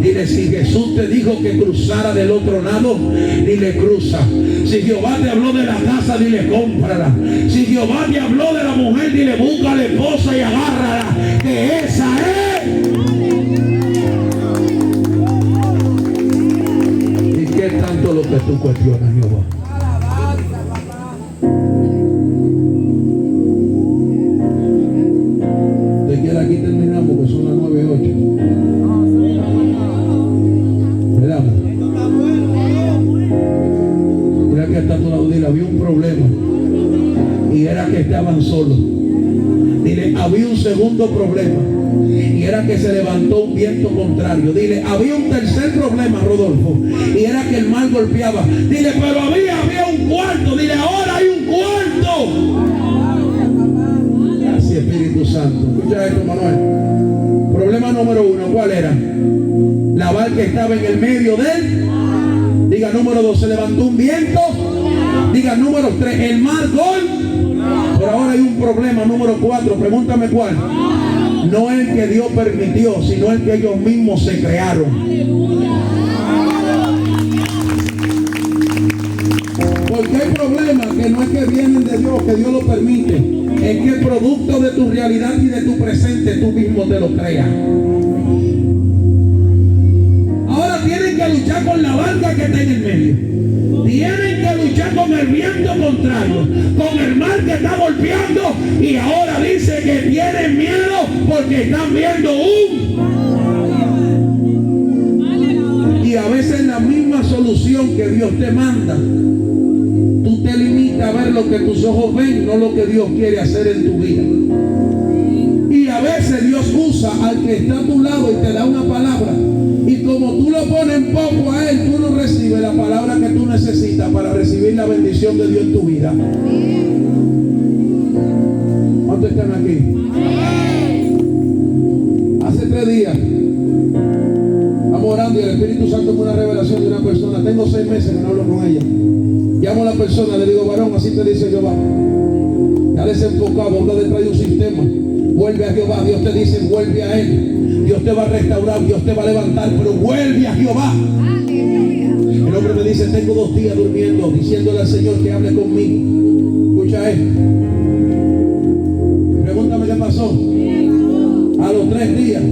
Dile, si Jesús te dijo que cruzara del otro lado, dile, cruza. Si Jehová te habló de la casa, dile, cómprala. Si Jehová te habló de la mujer, dile, búscale esposa y agárrala, que esa es. ¿Y qué tanto lo que tú cuestionas, Jehová? Te quiero, aquí terminamos, porque son las 9:08. Mira que está a tu lado, dile, había un problema y era que estaban solos. Dile, había un segundo problema y era que se levantó un viento contrario. Dile, había un tercer problema, Rodolfo, y era que el mar golpeaba. Dile, pero había un cuarto. Dile, ahora hay un cuarto. Gracias, Espíritu Santo. Escucha esto, Manuel. Problema número 1, ¿cuál era? La barca estaba en el medio del. Diga número 2, se levantó un viento. Diga número 3, el mar gol. Pero ahora hay un problema, número 4, pregúntame cuál. No el que Dios permitió, sino el que ellos mismos se crearon. Porque hay problemas que no es que vienen de Dios, que Dios lo permite. Es que el producto de tu realidad y de tu presente tú mismo te lo creas. Ahora tienen que luchar con la barca que está en el medio. Tienen que luchar con el viento contrario, con el mar que está golpeando, y ahora dice que tienen miedo porque están viendo Y a veces la misma solución que Dios te manda, tú te limitas a ver lo que tus ojos ven, no lo que Dios quiere hacer en tu vida. Y a veces Dios usa al que está a tu lado y te da una palabra. Y como tú lo pones en poco a él, tú no recibes la palabra que tú necesitas para recibir la bendición de Dios en tu vida. ¿Cuántos están aquí? Hace 3 días estamos orando y el Espíritu Santo me una revelación de una persona. Tengo 6 meses que no hablo con ella. Llamo a la persona, le digo, varón, así te dice Jehová. Está desenfocado, anda detrás de un sistema. Vuelve a Jehová. Dios te dice, vuelve a Él. Dios te va a restaurar, Dios te va a levantar, pero vuelve a Jehová. El hombre me dice, tengo 2 días durmiendo, diciéndole al Señor que hable conmigo. Escucha esto. Pregúntame qué pasó. A los 3 días,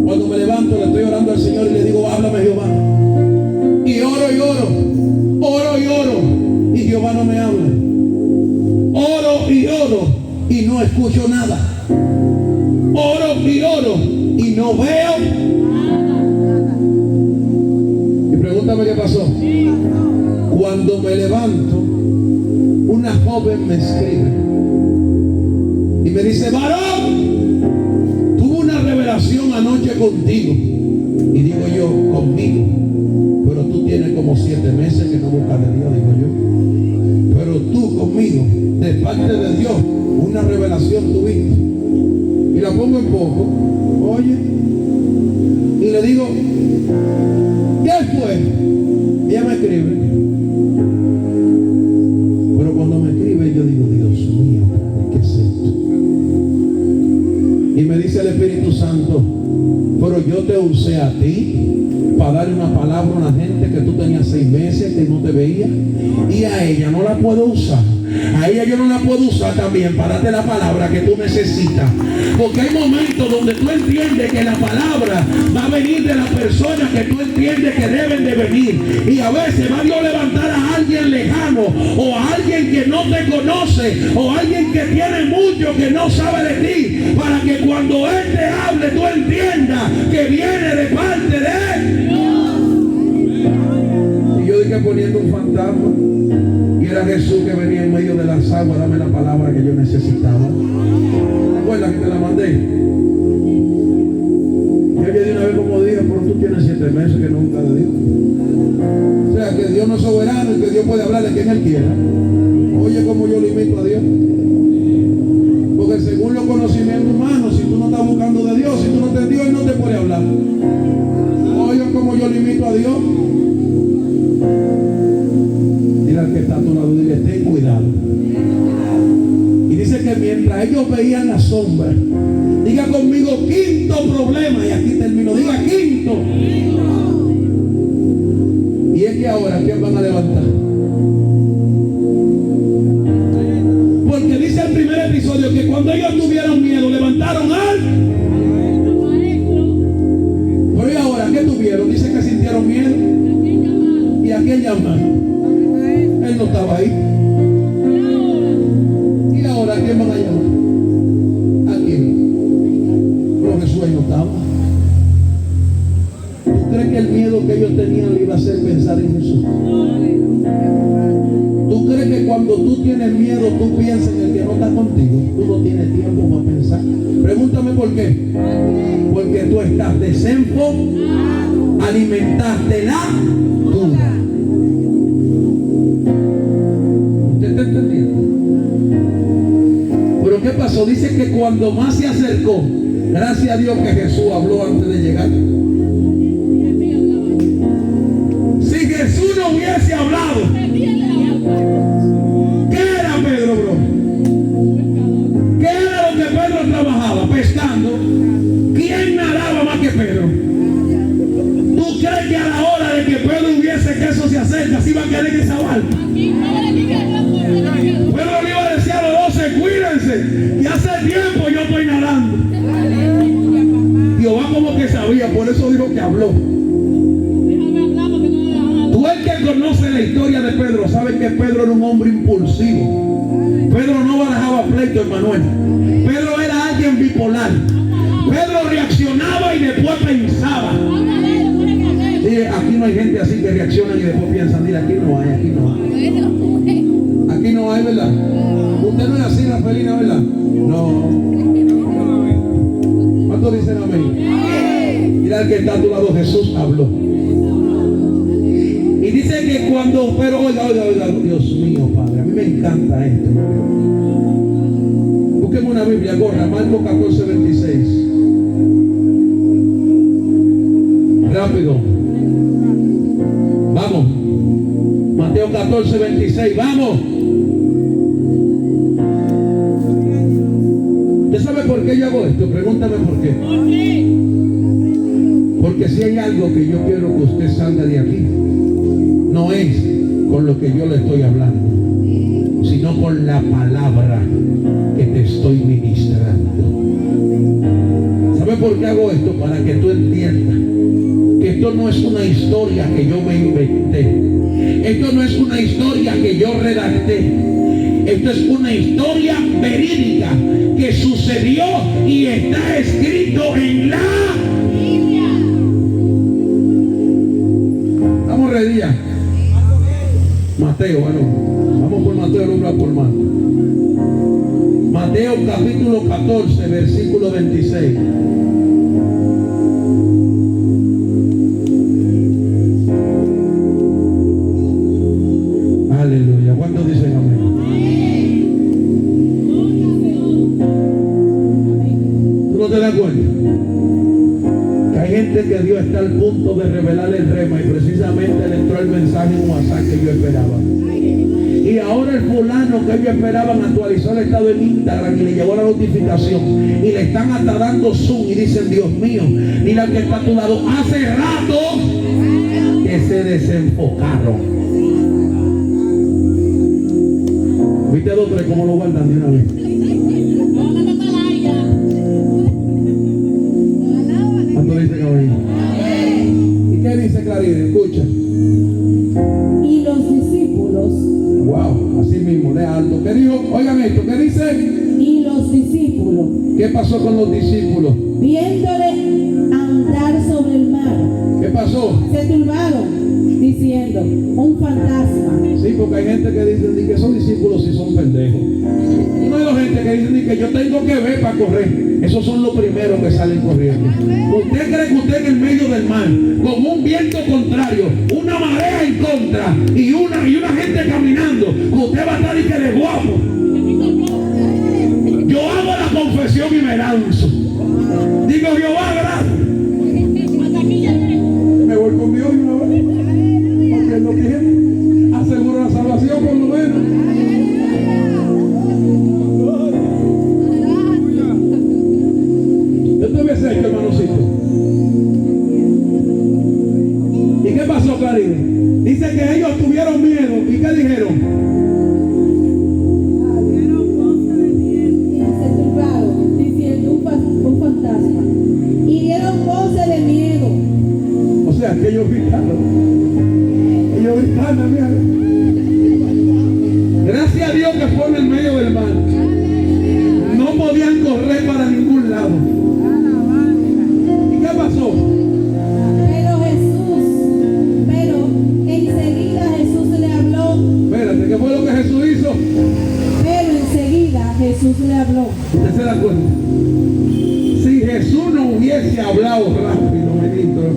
cuando me levanto, le estoy orando al Señor y le digo, háblame Jehová. Y oro y oro, oro y oro, y Jehová no me habla. Oro y oro, y no escucho nada. Oro y oro, y no veo. Y pregúntame qué pasó. Cuando me levanto, una joven me escribe y me dice, varón, tuve una revelación anoche contigo. Y digo yo, conmigo, pero tú tienes como 7 meses que no buscas de Dios, digo yo. Pero tú conmigo, de parte de Dios, una revelación tuviste. Y la pongo en poco, oye, y le digo, ¿qué fue? Ella me escribe. Pero cuando me escribe yo digo, Dios mío, ¿qué es esto? Y me dice el Espíritu Santo, pero yo te usé a ti para darle una palabra a una gente que tú tenías 6 meses que no te veía, y a ella no la puedo usar. A ella yo no la puedo usar también para darte la palabra que tú necesitas. Porque hay momentos donde tú entiendes que la palabra va a venir de las personas que tú entiendes que deben de venir. Y a veces va a Dios levantar a alguien lejano, o a alguien que no te conoce, o a alguien que tiene mucho que no sabe de ti, para que cuando Él te hable tú entiendas que viene de parte de Él. Y yo dije poniendo un fantasma. Y era Jesús que venía en medio de las aguas, dame la palabra que yo necesitaba. ¿Te acuerdas que te la mandé? Y ella de una vez como dije, pero tú tienes 7 meses que nunca le digo. O sea, que Dios no es soberano y que Dios puede hablar de quien Él quiera. Oye, como yo limito a Dios. Porque según los conocimientos humanos, si tú no estás buscando de Dios, si tú no te Dios, Él no te puede hablar. Oye, como yo limito a Dios. Al que está a tu lado, dile, ten cuidado. Y dice que mientras ellos veían la sombra, diga conmigo, 5.º problema, y aquí termino, diga 5.º. Y es que ahora, ¿quién van a levantar? Porque dice el primer episodio que cuando ellos tuvieron miedo, levantaron al. Pero ¿y ahora qué tuvieron? Dice que sintieron miedo. ¿Y a quién llamaron? Él no estaba ahí. ¿Y ahora a quién van a llamar? ¿A quién? Pero Jesús ahí no estaba. ¿Tú crees que el miedo que ellos tenían le iba a hacer pensar en Jesús? ¿Tú crees que cuando tú tienes miedo tú piensas en el que no está contigo? Tú no tienes tiempo para pensar. Pregúntame por qué. Porque tú estás desenfocado, alimentaste la duda. Pero ¿qué pasó? Dice que cuando más se acercó, gracias a Dios que Jesús habló antes de llegar. Si Jesús no hubiese hablado, ¿qué era Pedro, bro? ¿Qué era lo que Pedro trabajaba? Pescando. ¿Quién nadaba más que Pedro? ¿Tú crees que a la hora de que Pedro hubiese que eso se acerca, si iba a querer que esa barca? Pedro le iba a decir a los 12, cuídense, y hace tiempo yo estoy nadando. Jehová como que sabía, por eso dijo que habló. Tú el que conoce la historia de Pedro, sabes que Pedro era un hombre impulsivo. Pedro no barajaba pleito, Emmanuel. Pedro era alguien bipolar. Pedro reaccionaba y después pensaba. Dile, aquí no hay gente así que reaccionan y después piensan. Dile, aquí no hay, aquí no hay. Aquí no hay, ¿verdad? Usted no es así, Rafaelina, ¿verdad? No. ¿Cuántos dicen amén? Mira el que está a tu lado, Jesús habló. Y dice que cuando, pero oiga, Dios mío, Padre, a mí me encanta esto. Busquemos una Biblia, corra, Marcos 14:26. Rápido. Vamos. Mateo 14:26, vamos. ¿Usted sabe por qué yo hago esto? Pregúntame por qué. ¿Por qué? Porque si hay algo que yo quiero que usted salga de aquí, no es con lo que yo le estoy hablando, sino con la palabra que te estoy ministrando. ¿Sabe por qué hago esto? Para que tú entiendas que esto no es una historia que yo me inventé. Esto no es una historia que yo redacté. Esto es una historia verídica que sucedió y está escrito en la Biblia. Estamos ready ya. Mateo, bueno, vamos por Mateo, nombra por Mateo. Mateo capítulo 14, versículo 26. Aleluya. ¿Cuántos dicen amén? ¿Tú no te das cuenta? Que hay gente que Dios está al punto de revelar el rema y precisamente le entró el mensaje en WhatsApp que yo esperaba. Y ahora el fulano que ellos esperaban actualizó el estado en Instagram y le llegó la notificación y le están hasta dando zoom y dicen, Dios mío, mira al que está a tu lado, hace rato que se desenfocaron. ¿Viste dos tres cómo lo guardan de una vez? ¿Cuánto dice Gabriel? ¿Y qué dice Claride? Escucha. Y los discípulos. Wow, así mismo, de alto. ¿Qué dijo? Oigan esto, ¿qué dice? Y los discípulos, ¿Qué pasó con los discípulos? viéndole andar sobre el mar, ¿Qué pasó? se turbaron, diciendo, un fantasma. Sí, porque hay gente que dice que son discípulos y son pendejos. No hay gente que dice que yo tengo que ver para correr. Esos son los primeros que salen corriendo. ¿Usted cree que usted en el medio del mar, con un viento contrario, una marea en contra y una gente caminando, usted va a estar y que de guapo? Yo hago la confesión y me lanzo. Digo, Jehová, gracias. Me voy con Dios y una vez. Porque no quiere. Aseguro la salvación por lo menos. Yo te voy a hacer esto, hermanocito. ¿Y qué pasó, Clarine? Dice que ellos tuvieron miedo. ¿Y qué dijeron? Y se turbaron, diciendo, un fantasma. Y dieron voces de miedo. O sea, que ellos gritaron. Ellos gritaron, mira. Gracias a Dios que fue en el medio del mar. No podían correr para ningún lado. ¿Y qué pasó? Pero enseguida Jesús le habló. Espérate, ¿qué fue lo que Jesús hizo? Pero enseguida Jesús le habló. ¿Usted se da cuenta? Si Jesús no hubiese hablado rápido, ministro,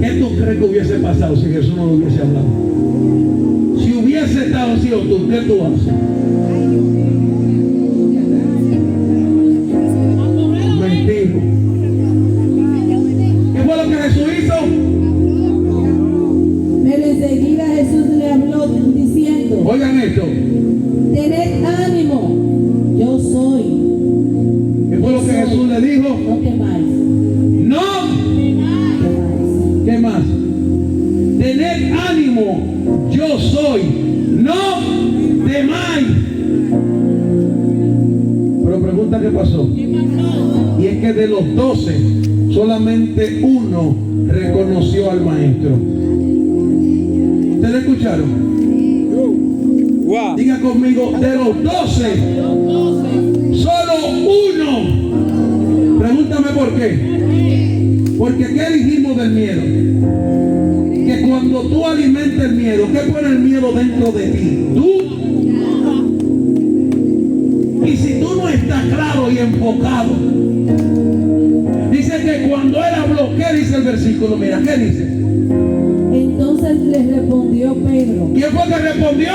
¿qué tú crees que hubiese pasado si Jesús no lo hubiese hablado? Si hubiese estado así o tú, ¿qué tú haces? Mentiro. ¿Qué fue lo que Jesús hizo? Pero enseguida Jesús le habló diciendo, Oigan esto. tened ánimo, yo soy. ¿Qué fue lo que Jesús le dijo? No temáis, No. temáis. ¿Qué más? Tened ánimo, yo soy, no temáis. Pero pregunta qué pasó. Y es que de los 12, solamente uno reconoció al maestro. ¿Ustedes escucharon? Diga conmigo, de los 12, solo uno. Pregúntame por qué. Porque ¿qué dijimos del miedo? Que cuando tú alimentas el miedo, ¿qué pone el miedo dentro de ti? Tú. Y si tú no estás claro y enfocado, dice que cuando él habló, ¿qué dice el versículo? Mira, ¿qué dice? Entonces les respondió Pedro. ¿Quién fue que respondió?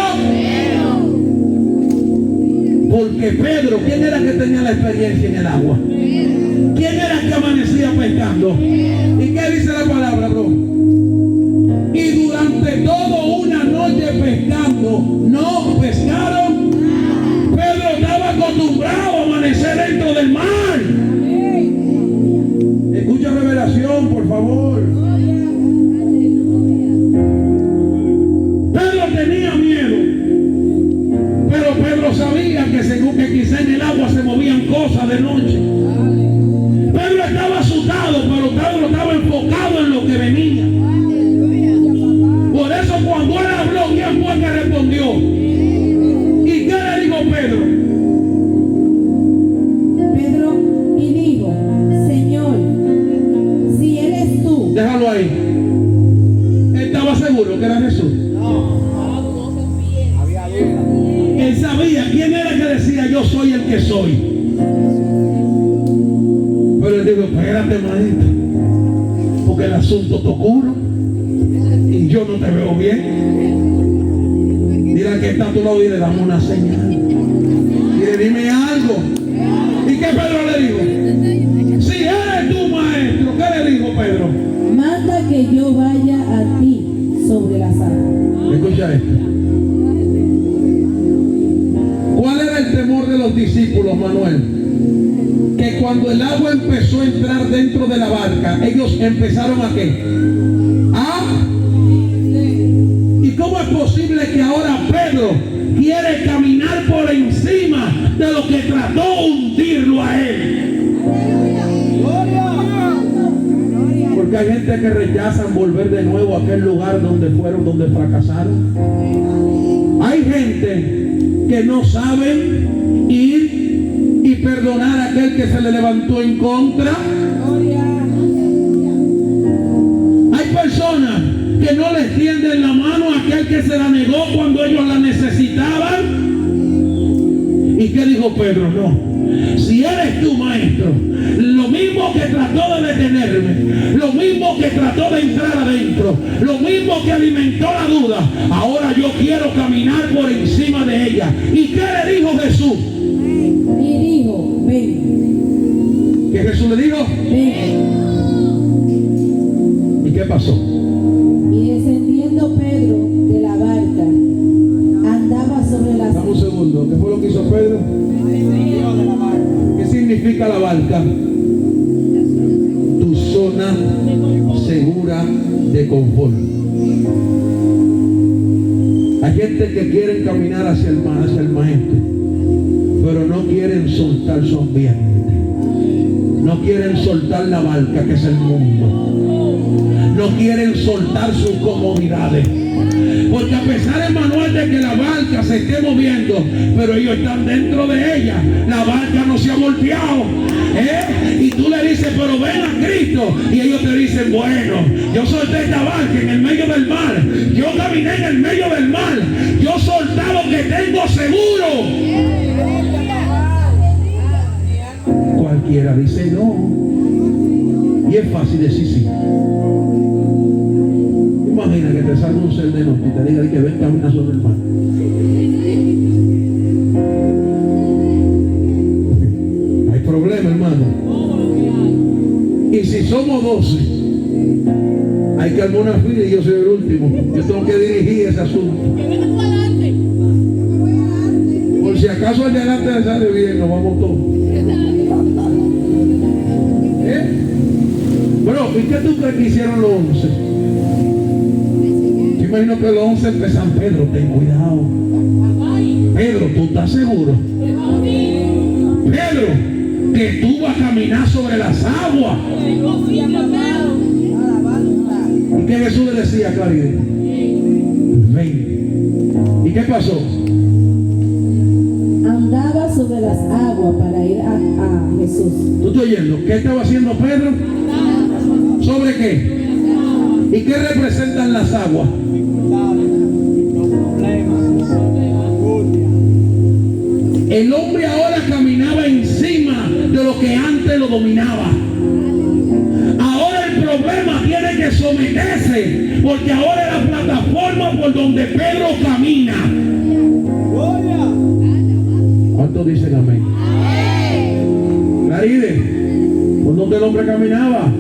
Porque Pedro, ¿quién era que tenía la experiencia en el agua? ¿Quién era que amanecía pescando? ¿Y qué dice la palabra, bro? Y durante Jeremías. Por eso cuando él habló, ¿quién fue que respondió? ¿Y qué le dijo Pedro? Pedro y dijo, Señor, si eres tú. Déjalo ahí. Él estaba seguro que era Jesús. Él sabía quién era que decía yo soy el que soy. Pero él dijo, espérate, maestro, porque el asunto está oscuro y yo no te veo bien. Dile al que está a tu lado y le damos una señal. Dile, dime algo. ¿Y qué Pedro le dijo? Si eres tú, maestro, ¿qué le dijo Pedro? Manda que yo vaya a ti sobre las aguas. Escucha esto. ¿Cuál era el temor de los discípulos, Manuel? Que cuando el agua empezó a entrar dentro de la barca, ellos empezaron a ¿qué? ¿Y cómo es posible que ahora Pedro quiere caminar por encima de lo que trató de hundirlo a él? Porque hay gente que rechazan volver de nuevo a aquel lugar donde fueron, donde fracasaron. Hay gente que no sabe ir y perdonar a aquel que se le levantó en contra. Hay personas que no les tienden la mano a aquel que se la negó cuando ellos la necesitaban. ¿Y qué dijo Pedro? No. Si eres tú, maestro, lo mismo que trató de detenerme, lo mismo que trató de entrar adentro, lo mismo que alimentó la duda, ahora yo quiero caminar por encima de ella. ¿Y qué le dijo Jesús? Y dijo, ven. ¿Qué Jesús le dijo? Ven. ¿Y qué pasó? Y descendiendo Pedro de la barca, andaba sobre las Dame un segundo. ¿Qué fue lo que hizo Pedro? ¿Qué significa la barca? Tu zona segura de confort. Hay gente que quiere caminar hacia el maestro, pero no quieren soltar su ambiente. No quieren soltar la barca que es el mundo. No quieren soltar sus comodidades. Porque a pesar, Emanuel, de que la barca se esté moviendo, pero ellos están dentro de ella. La barca no se ha volteado. Y tú le dices, pero ven a Cristo. Y ellos te dicen, bueno, yo solté esta barca en el medio del mar. Yo caminé en el medio del mar. Yo solté lo que tengo seguro. Cualquiera dice no. Y es fácil decir sí. Imagina que te salga un ser de noche y te diga que ven, camina sobre el mar. Hay problema, hermano. Y si somos 12, hay que armar una fila y yo soy el último. Yo tengo que dirigir ese asunto. Por si acaso el de adelante le sale bien, nos vamos todos. Bro, ¿y qué tú crees que hicieron los 11? Yo imagino que los 11 empezaron, Pedro, ten cuidado. Pedro, ¿tú estás seguro? Pedro, que tú vas a caminar sobre las aguas. ¿Y qué Jesús le decía a Claride? Ven. ¿Y qué pasó? Andaba sobre las aguas para ir a Jesús. ¿Tú estás oyendo? ¿Qué estaba haciendo Pedro? ¿Sobre qué? ¿Y qué representan las aguas? El hombre ahora caminaba encima de lo que antes lo dominaba. Ahora el problema tiene que someterse, porque ahora es la plataforma por donde Pedro camina. ¿Cuántos dicen amén? Claride, ¿por dónde el hombre caminaba?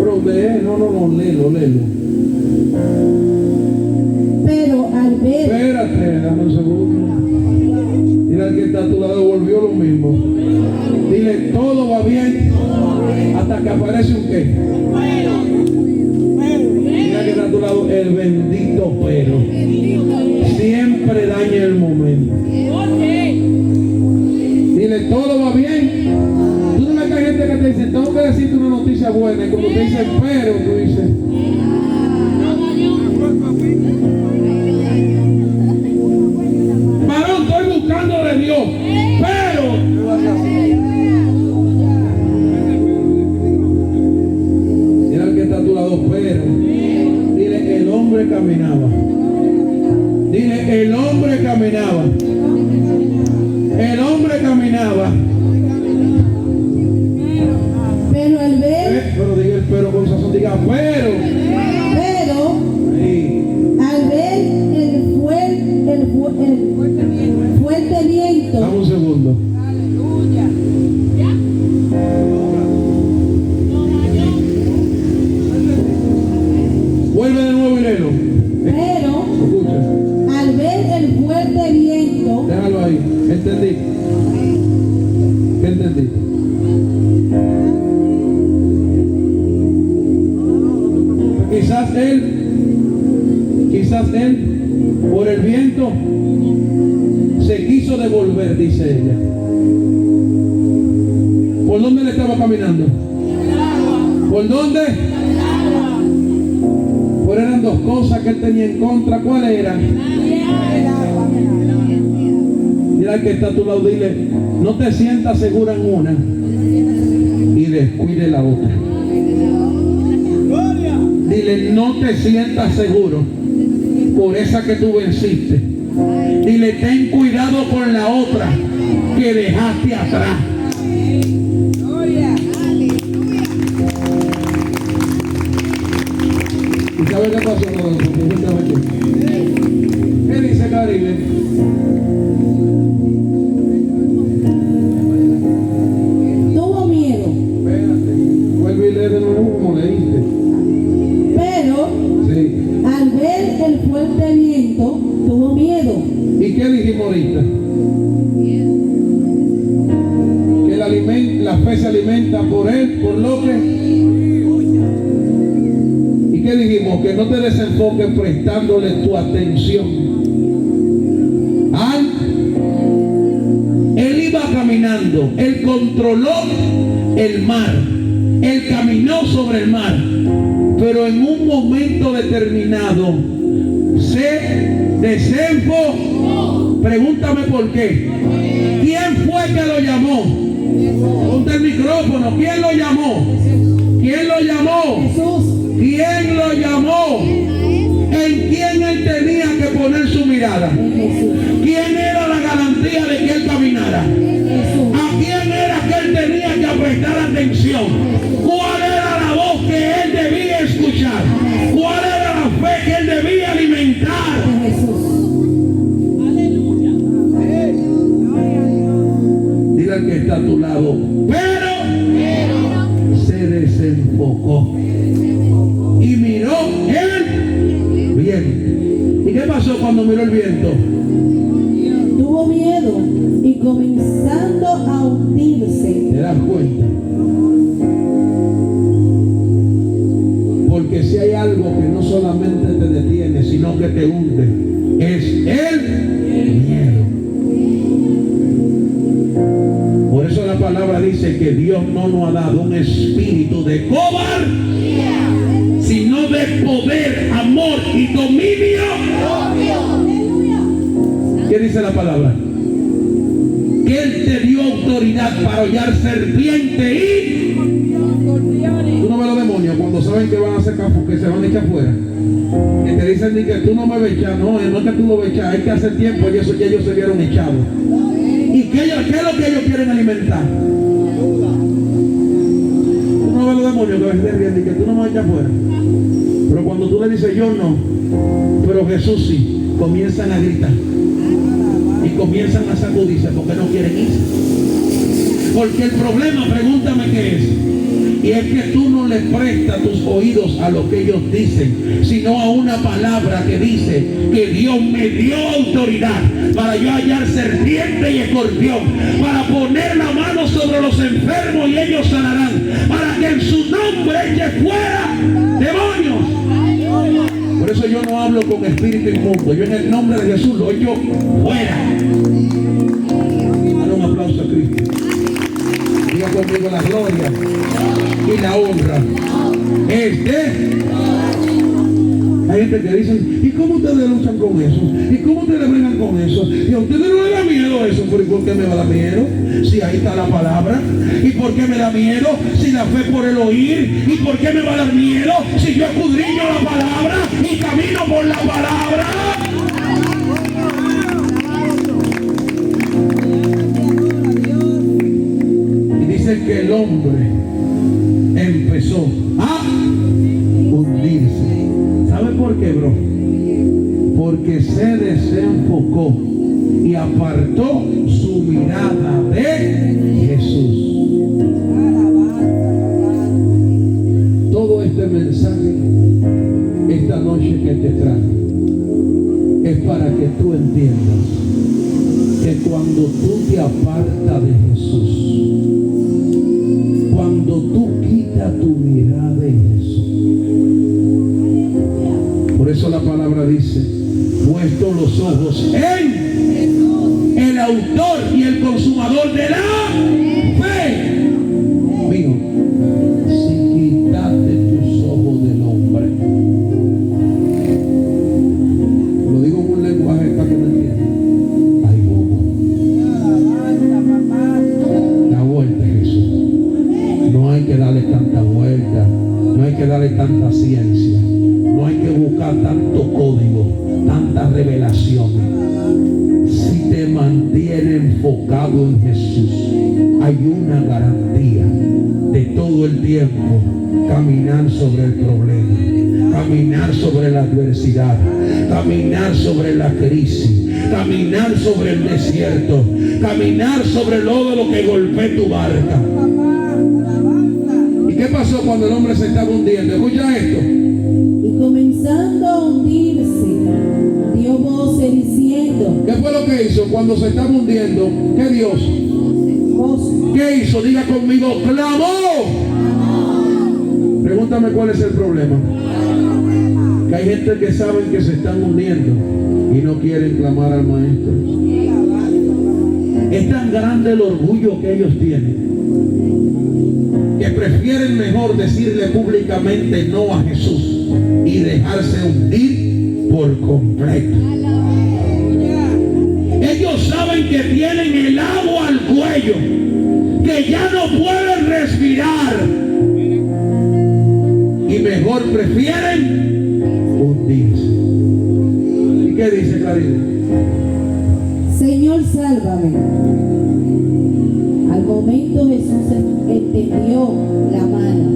Pero léelo. Pero al ver. Espérate, dame un segundo. Dile al que está a tu lado, volvió lo mismo. Dile, todo va bien hasta que aparece un qué. Dile al que está a tu lado, el bendito pero. Siempre daña el momento. Dile, todo va bien. Tú no ves que hay gente que te dice, tengo que decirte una noticia buena y cuando te dicen pero, tú dices, varón, estoy buscando de Dios, pero mira al que está a tu lado, pero dile, el hombre caminaba. Dile, el hombre caminaba. El hombre caminaba. Pero al ver, Pero diga el pero con sazón, diga pero. Sí. al ver el fuerte viento, Dame un segundo. Vuelve de nuevo y léelo. pero Escucha. al ver el fuerte viento, Déjalo ahí. Entendí. ¿Qué entendí? Quizás él, por el viento, se quiso devolver, dice ella. ¿Por dónde le estaba caminando? ¿Por dónde? Pero eran dos cosas que él tenía en contra. ¿Cuáles eran? Mira al que está a tu lado, dile, no te sientas segura en una y descuide la otra. Dile, no te sientas seguro por esa que tú venciste. Dile, ten cuidado con la otra que dejaste atrás. ¿Y sabes qué pasó, Rodolfo? ¿Qué dice Caribe? tuvo miedo, Espérate, vuelve y lee de nuevo como leíste. pero Sí. al ver el fuerte viento, tuvo miedo. ¿Y qué dijimos ahorita? Que la fe se alimenta por él, por lo que... ¿Y qué dijimos? Que no te desenfoques prestándole tu atención. Él iba caminando, él controló el mar, él caminó sobre el mar, pero en un momento determinado se desenfocó. Pregúntame por qué. ¿Quién fue que lo llamó? Ponte el micrófono. ¿Quién lo llamó? ¿Quién lo llamó? Jesús, ¿Quién lo llamó? ¿En quién él tenía que poner su mirada? en Jesús, ¿Quién era la garantía de que él caminara? Jesús, ¿A quién era que él tenía que prestar atención? ¿Cuál era la voz que él debía escuchar? ¿Cuál era la fe que él debía alimentar? en Jesús. Dile al que está a tu lado, pero se desenfocó y miró el viento. ¿Y qué pasó cuando miró el viento? Tuvo miedo y comenzando a hundirse. ¿Te das cuenta? Porque si hay algo que no solamente te detiene, sino que te hunde, es el miedo. Por eso la palabra dice que Dios no nos ha dado un espíritu de cobardía, sino de poder, amor y dominio. ¿Qué dice la palabra? Que Él te dio autoridad para hollar serpiente y... Tú no ves los demonios cuando saben que van a hacer cafu, que se van a echar afuera. Que te dicen ni que tú no me ves echar. No, no es que tú lo ves echar, es que hace tiempo ya ellos se vieron echados. ¿Y qué es lo que ellos quieren alimentar? Tú no ves los demonios que ven riendo y que tú no me vas a echar afuera. Pero cuando tú le dices yo no, pero Jesús sí, comienzan a gritar. Y comienzan a sacudirse porque no quieren irse. Porque el problema, pregúntame qué es. Y es que tú no le prestas tus oídos a lo que ellos dicen, sino a una palabra que dice que Dios me dio autoridad para yo hallar serpiente y escorpión, para poner la mano sobre los enfermos y ellos sanarán, para que en su nombre eche fuera demonios. Por eso yo no hablo con espíritu inmundo, yo en el nombre de Jesús lo echo fuera. Dale un aplauso a Cristo. Diga conmigo, la gloria y la honra es de. Hay gente que dice, ¿y cómo ustedes luchan con eso? ¿Y cómo ustedes bregan con eso? Y a ustedes no les da miedo eso. ¿Por qué me va a dar miedo? Si ahí está la palabra. ¿Y por qué me da miedo? Si la fe por el oír. ¿Y por qué me va a dar miedo? Si yo escudriño la palabra y camino por la palabra. Y dice que el hombre empezó a hundirse. ¿Sabe por qué, bro? Porque se desenfocó y apartó su mirada de Jesús. Todo este mensaje, esta noche que te traje, es para que tú entiendas que cuando tú te apartas de Jesús, cuando tú quitas tu mirada de Jesús, por eso la palabra dice, puesto los ojos en el autor y el consumador de la fe. Mío, si quitaste tus ojos del hombre, lo digo en un lenguaje para que me entiendan. Ay, bobo. La vuelta, Jesús. No hay que darle tanta vuelta, no hay que darle tanta ciencia. No hay que buscar tanto código, tanta revelación. Si te mantiene enfocado en Jesús, hay una garantía de todo el tiempo caminar sobre el problema, caminar sobre la adversidad, caminar sobre la crisis, caminar sobre el desierto, caminar sobre todo lo que golpee tu barca. ¿Y qué pasó cuando el hombre se estaba hundiendo? Escucha esto. Comenzando a hundirse, dio voces diciendo. ¿Qué fue lo que hizo cuando se estaba hundiendo? ¿Qué Dios? ¿Qué hizo? Diga conmigo, clamó. Pregúntame cuál es el problema. Que hay gente que saben que se están hundiendo y no quieren clamar al Maestro. Es tan grande el orgullo que ellos tienen que prefieren mejor decirle públicamente no a Jesús y dejarse hundir por completo. Ellos saben que tienen el agua al cuello, que ya no pueden respirar y mejor prefieren hundirse. ¿Y qué dice Karina? Señor, sálvame. Al momento Jesús extendió la mano.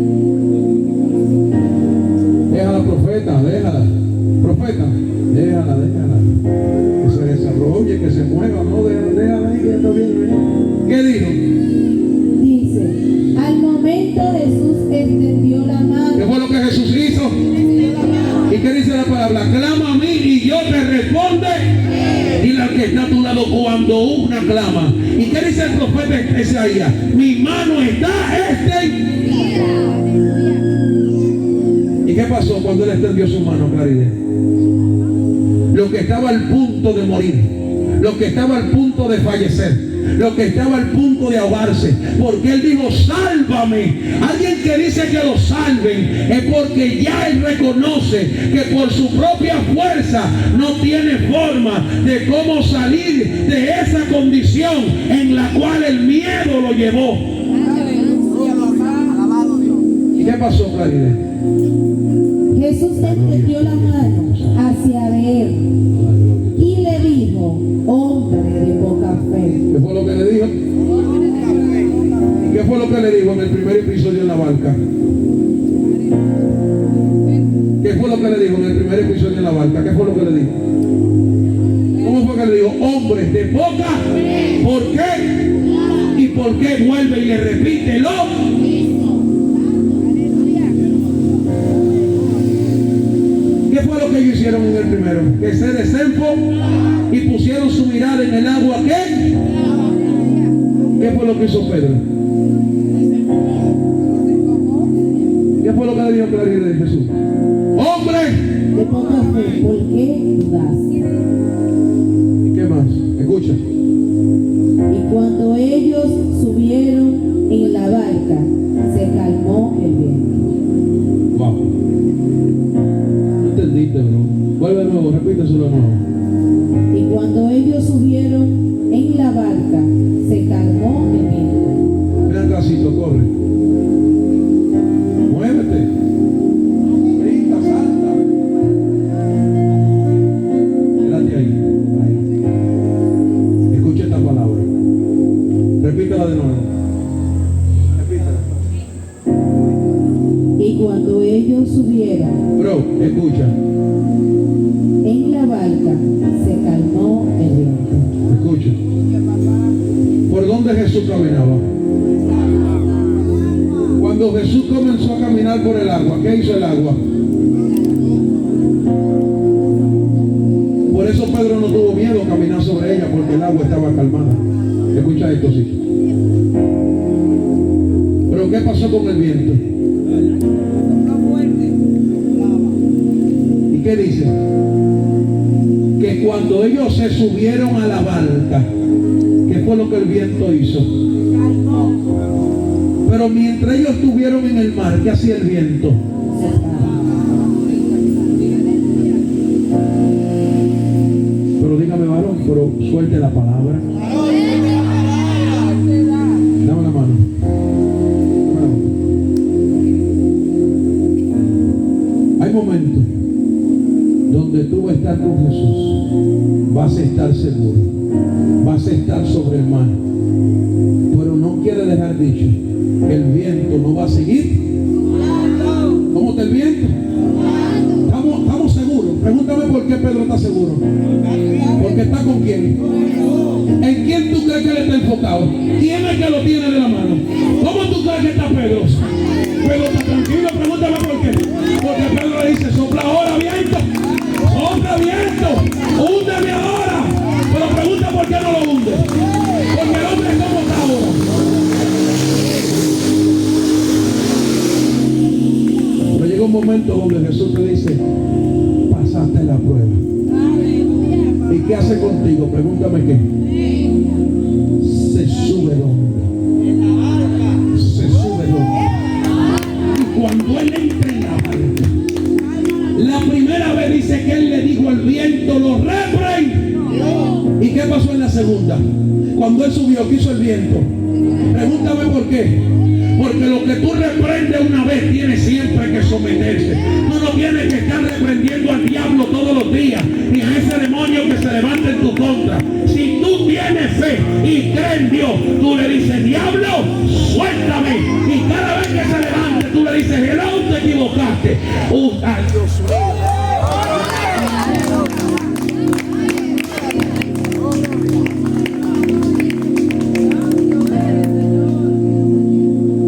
Déjala, profeta, déjala. Profeta, déjala. Que se desarrolle, que se mueva, no, déjala ahí, que está bien. ¿Qué dijo? Dice, al momento Jesús extendió la mano. ¿Qué fue lo que Jesús hizo? ¿Y qué dice la palabra? Clama a mí y yo te responde. Dile al que está a tu lado cuando una clama. ¿Y qué dice el profeta Isaías? Mi mano está extendida. ¿Y qué pasó cuando él extendió su mano, Claridad? Lo que estaba al punto de morir, lo que estaba al punto de fallecer, lo que estaba al punto de ahogarse, porque él dijo, sálvame. Alguien que dice que lo salven es porque ya él reconoce que por su propia fuerza no tiene forma de cómo salir de esa condición en la cual el miedo lo llevó. ¿Y qué pasó, Claridad? Jesús extendió la mano hacia él y le dijo, hombre de poca fe. ¿Qué fue lo que le dijo? ¿Qué fue lo que le dijo en el primer episodio en la barca? ¿Qué fue lo que le dijo en el primer episodio en la barca? ¿Qué fue lo que le dijo? ¿Cómo fue que le dijo? Hombres de poca. ¿Por qué? ¿Y por qué vuelve y le repite lo? ¿Qué fue lo que ellos hicieron en el primero? Que se desenfocaron y pusieron su mirada en el agua. ¿Qué? ¿Qué fue lo que hizo Pedro? ¿Qué fue lo que le dijo Claridad de Jesús? ¡Hombre! De poca fe, ¿por qué dudas? ¿Y qué más? Escucha. Y cuando ellos subieron en la barca se calmó el viento. Wow. No entendiste, bro. Vuelve de nuevo, repíteselo de nuevo. Y cuando ellos subieron en la barca, se calmó el viento. Ven acá, Cito, corre. Muévete. Brinca, salta. Quédate ahí. Ahí. Escucha esta palabra. Repítela de nuevo. Repítela. Y cuando ellos subieron Bro, escucha. en la barca, se calmó el viento. Escucha. ¿Por dónde Jesús caminaba? Cuando Jesús comenzó a caminar por el agua, ¿qué hizo el agua? Por eso Pedro no tuvo miedo a caminar sobre ella, porque el agua estaba calmada. Escucha esto, sí. Pero ¿qué pasó con el viento? ¿Y qué dice? Que cuando ellos se subieron a la barca, ¿qué fue lo que el viento hizo? Pero mientras ellos estuvieron en el mar, ¿qué hacía el viento? Pero dígame, varón, pero suelte la palabra. Dame la mano. Hay momentos donde tú vas a estar con Jesús, vas a estar seguro, vas a estar sobre el mar, pero no quiere dejar dicho que el viento no va a seguir. ¿Cómo está el viento? Estamos seguros. Pregúntame por qué Pedro está seguro. Porque está con quién. ¿En quién tú crees que él está enfocado? ¿Quién es que lo tiene de la mano? ¿Cómo tú crees que está Pedro? Pedro está tranquilo. Pregúntame por qué. Porque Pedro le dice: sopla ahora, viento. Sopla, viento. Húndeme ahora. Pero pregunta por qué no lo hunde. Porque el hombre, ¿cómo está ahora? Pero llega un momento donde Jesús te dice: pasaste la prueba. ¿Y qué hace contigo? Pregúntame qué. Se sube el hombre. Se sube el hombre. Y cuando él entra en la barca, la primera vez dice que él le dijo al viento: lo reprende. ¿Y qué pasó en la segunda? Cuando él subió, ¿qué hizo el viento? Pregúntame por qué. Porque lo que tú reprendes una vez tiene siempre que someterse. Tú no tienes que estar reprendiendo al diablo todos los días, ni a ese demonio que se levanta en tu contra. Si tú tienes fe y crees en Dios, tú le dices: diablo, suéltame. Y cada vez que se levante, tú le dices: hello, te equivocaste. Ay, Dios mío.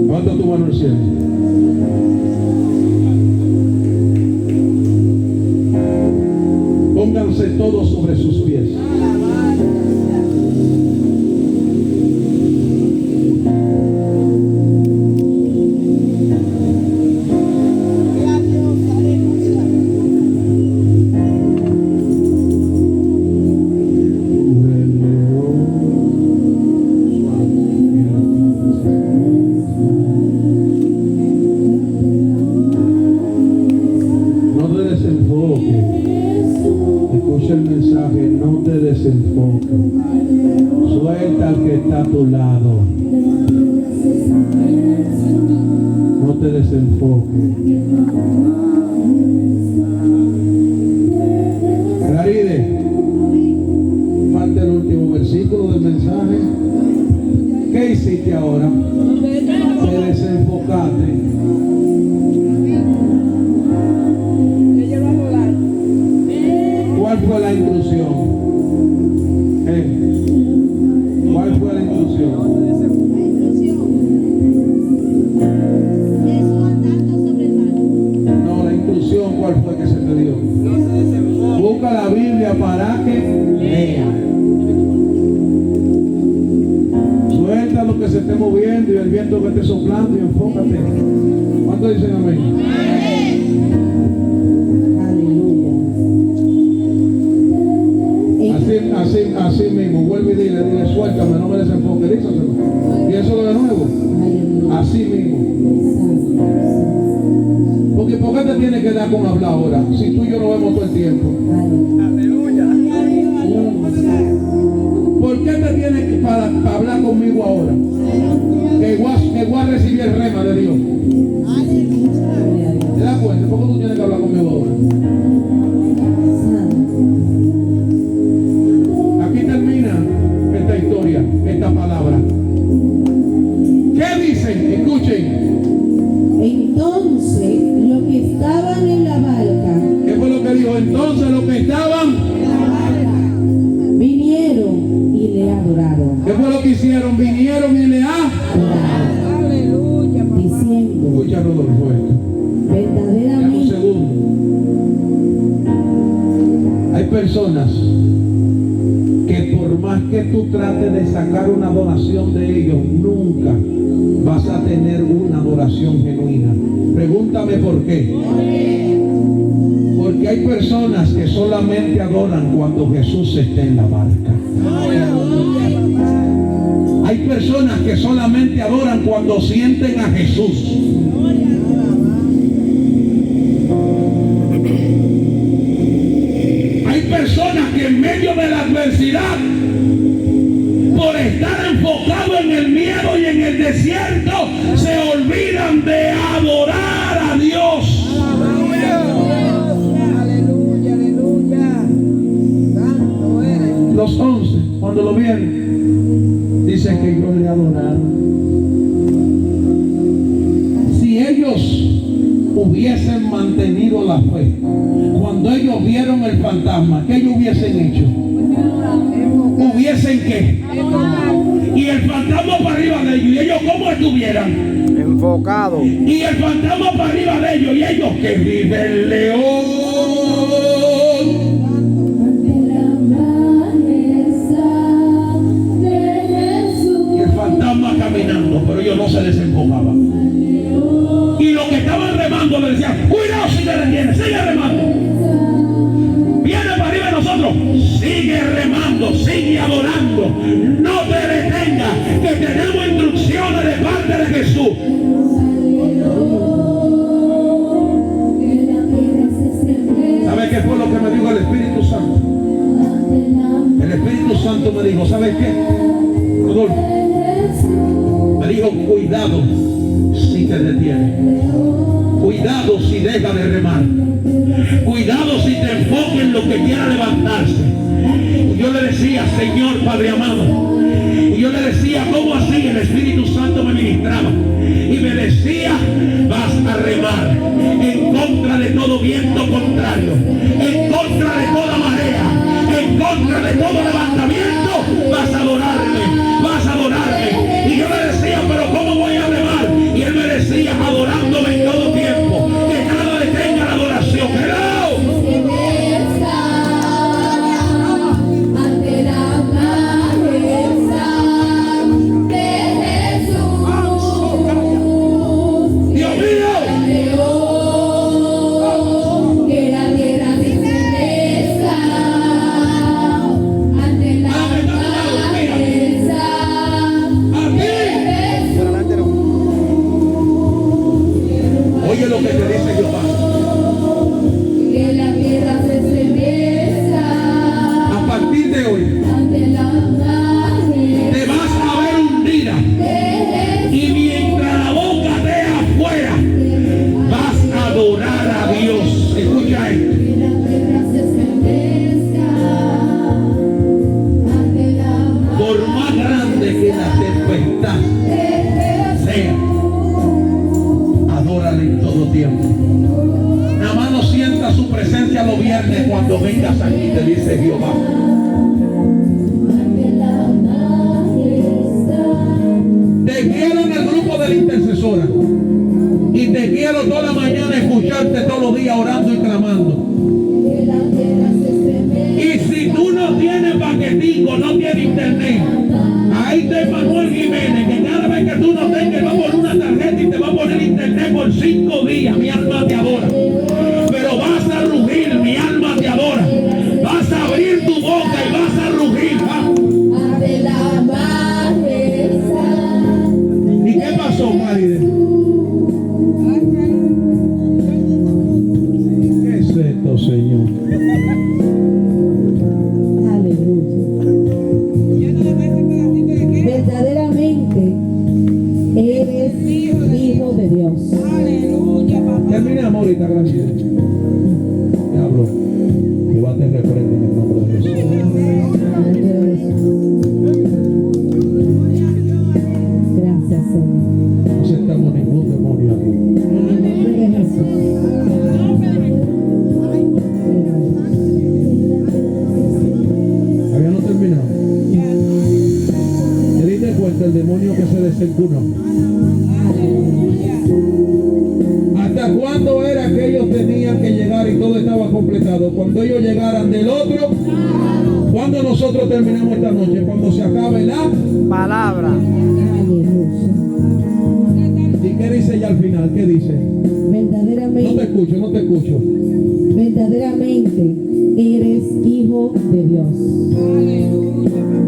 Levanta tu mano al cielo. Pónganse todos sobre sus pies. Escucha el mensaje: no te desenfoques. Suelta al que está a tu lado. No te desenfoques. Claride, falta el último versículo del mensaje. ¿Qué hiciste ahora? Te desenfocaste. ¿Cuál fue la intrusión? ¿Cuál fue la intrusión? No, la intrusión, ¿cuál fue que se te dio? Busca la Biblia para que lea. Suelta lo que se esté moviendo y el viento que esté soplando y enfócate. ¿Cuántos dicen amén? Así mismo, vuelve y dile, suéltame, no me desenfoque, díselo. Y eso de nuevo. Así mismo. Porque ¿por qué te tiene que dar con hablar ahora? Si tú y yo lo vemos todo el tiempo. ¿Por qué te tienes que para hablar conmigo ahora? Que voy a recibir el rema de Dios. ¿Te das cuenta? ¿Por qué tú tienes que hablar conmigo ahora? Aquí termina esta historia, esta palabra. ¿Qué dicen? Escuchen. Entonces, los que estaban en la barca, ¿Qué fue lo que dijo? Entonces los que estaban, vinieron y le adoraron. ¿qué fue lo que hicieron? Vinieron y le adoraron. Diciendo, Escucha, Rodolfo, esto. Dame un verdaderamente, segundo. Hay personas que por más que tú trates de sacar una adoración de ellos, nunca vas a tener una adoración genuina. Pregúntame por qué. Porque hay personas que solamente adoran cuando Jesús está en la barca. Hay personas que solamente adoran cuando sienten a Jesús. Hay personas que en medio de la adversidad, por estar enfocado en el miedo y en el desierto, se olvidan de adorar a Dios. Aleluya, aleluya. Santo eres. Los 11, cuando lo vieron, dicen que ellos le adoraron. Si ellos hubiesen mantenido la fe, cuando ellos vieron el fantasma, ¿qué ellos hubiesen hecho? ¿Hubiesen qué? Y el fantasma para arriba de ellos, y ellos ¿cómo estuvieran? Enfocado. Y el fantasma para arriba de ellos, y ellos que vive el león. Y el fantasma caminando, pero ellos no se desenfocaban. Y los que estaban remando le decían, cuidado si te detienes, sigue remando. Viene para arriba de nosotros, sigue remando, sigue adorando, no te detengas, que tenemos instrucciones de parte de Jesús. ¿Sabes qué fue lo que me dijo el Espíritu Santo? El Espíritu Santo me dijo, ¿sabes qué? Rodolfo, me dijo, cuidado si te detienes, cuidado si deja de remar, cuidado si te enfoques en lo que quiera levantarse. Y yo le decía, Señor Padre amado, y yo le decía, ¿cómo así? El Espíritu Santo me ministraba y me decía, vas a remar en contra de todo viento contrario, en contra de toda marea, en contra de todo levantamiento, vas a adorarme, vas a adorarme. Y yo le decía, pero ¿cómo voy a remar? Y él me decía, adorándome en todo tiempo, que nada detenga la adoración. ¡Hello! Oye lo que te dice Jehová. que la tierra se estremezca A partir de hoy ante la imagen te vas a ver hundida. Y mientras la boca esté afuera, vas a adorar a Dios. Escucha esto. que la tierra se estremezca ante la Por más grande que la tempestad sea, adórale en todo tiempo. Nada más no sienta su presencia los viernes cuando vengas aquí, te dice Jehová. Te quiero en el grupo de la intercesora. Y te quiero toda la mañana escucharte todos los días orando y clamando. Y si tú no tienes paquetico, no tienes internet, ahí está Manuel Jiménez, que cada vez que tú no tengas va a poner una tarjeta y te va a poner internet por 5 días. Mi alma te adora. Pero vas a rugir, mi alma te adora. Vas a abrir tu boca y vas a rugir. Dios. Aleluya, papá. Terminamos ahorita, gracias. Diablo, Jehová te reprende en el nombre de Jesús. Gracias, Señor. No aceptamos ningún demonio aquí. En el nombre de Jesús. Había no terminado. ¿Te diste cuenta el demonio que se desencunó? ¿Hasta cuándo era que ellos tenían que llegar y todo estaba completado? Cuando ellos llegaran del otro. Cuando nosotros terminamos esta noche, cuando se acabe la Palabra. Aleluya. ¿Y qué dice ya al final? ¿Qué dice? No Verdaderamente, te escucho, no te escucho. verdaderamente eres hijo de Dios.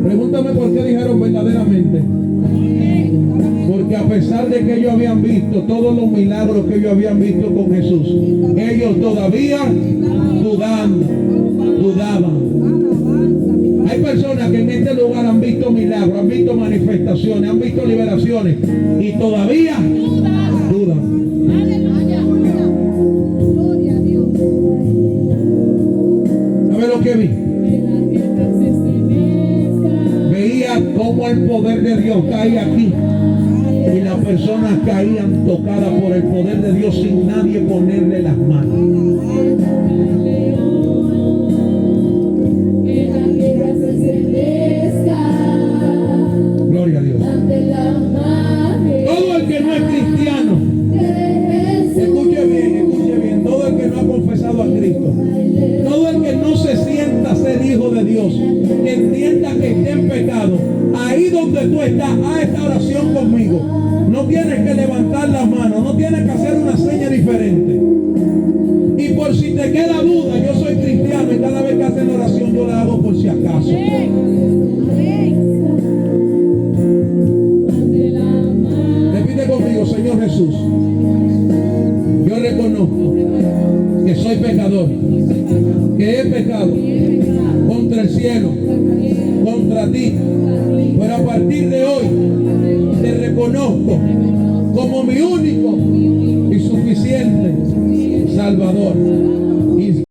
Pregúntame por qué dijeron verdaderamente. Porque a pesar de que ellos habían visto todos los milagros que ellos habían visto con Jesús, ellos todavía dudaban. Hay personas que en este lugar han visto milagros, han visto manifestaciones, han visto liberaciones y todavía dudan. ¿Sabe lo que vi? Veía cómo el poder de Dios caía aquí y las personas caían tocadas por el poder de Dios sin nadie ponerle las manos. Gloria a Dios. Todo el que no es cristiano, escuche bien, todo el que no ha confesado a Cristo, todo el que no se sienta ser hijo de Dios, que entienda que está en pecado, ahí donde tú estás, haz esta oración conmigo. No tienes que levantar las manos, no tienes que hacer una seña diferente. Y por si te queda duda, yo soy cristiano y cada vez que hacen la oración yo la hago por si acaso. Repite conmigo, Señor Jesús, yo reconozco que soy pecador, que he pecado contra el cielo, contra ti, pero a partir de hoy te reconozco como mi único y suficiente Salvador.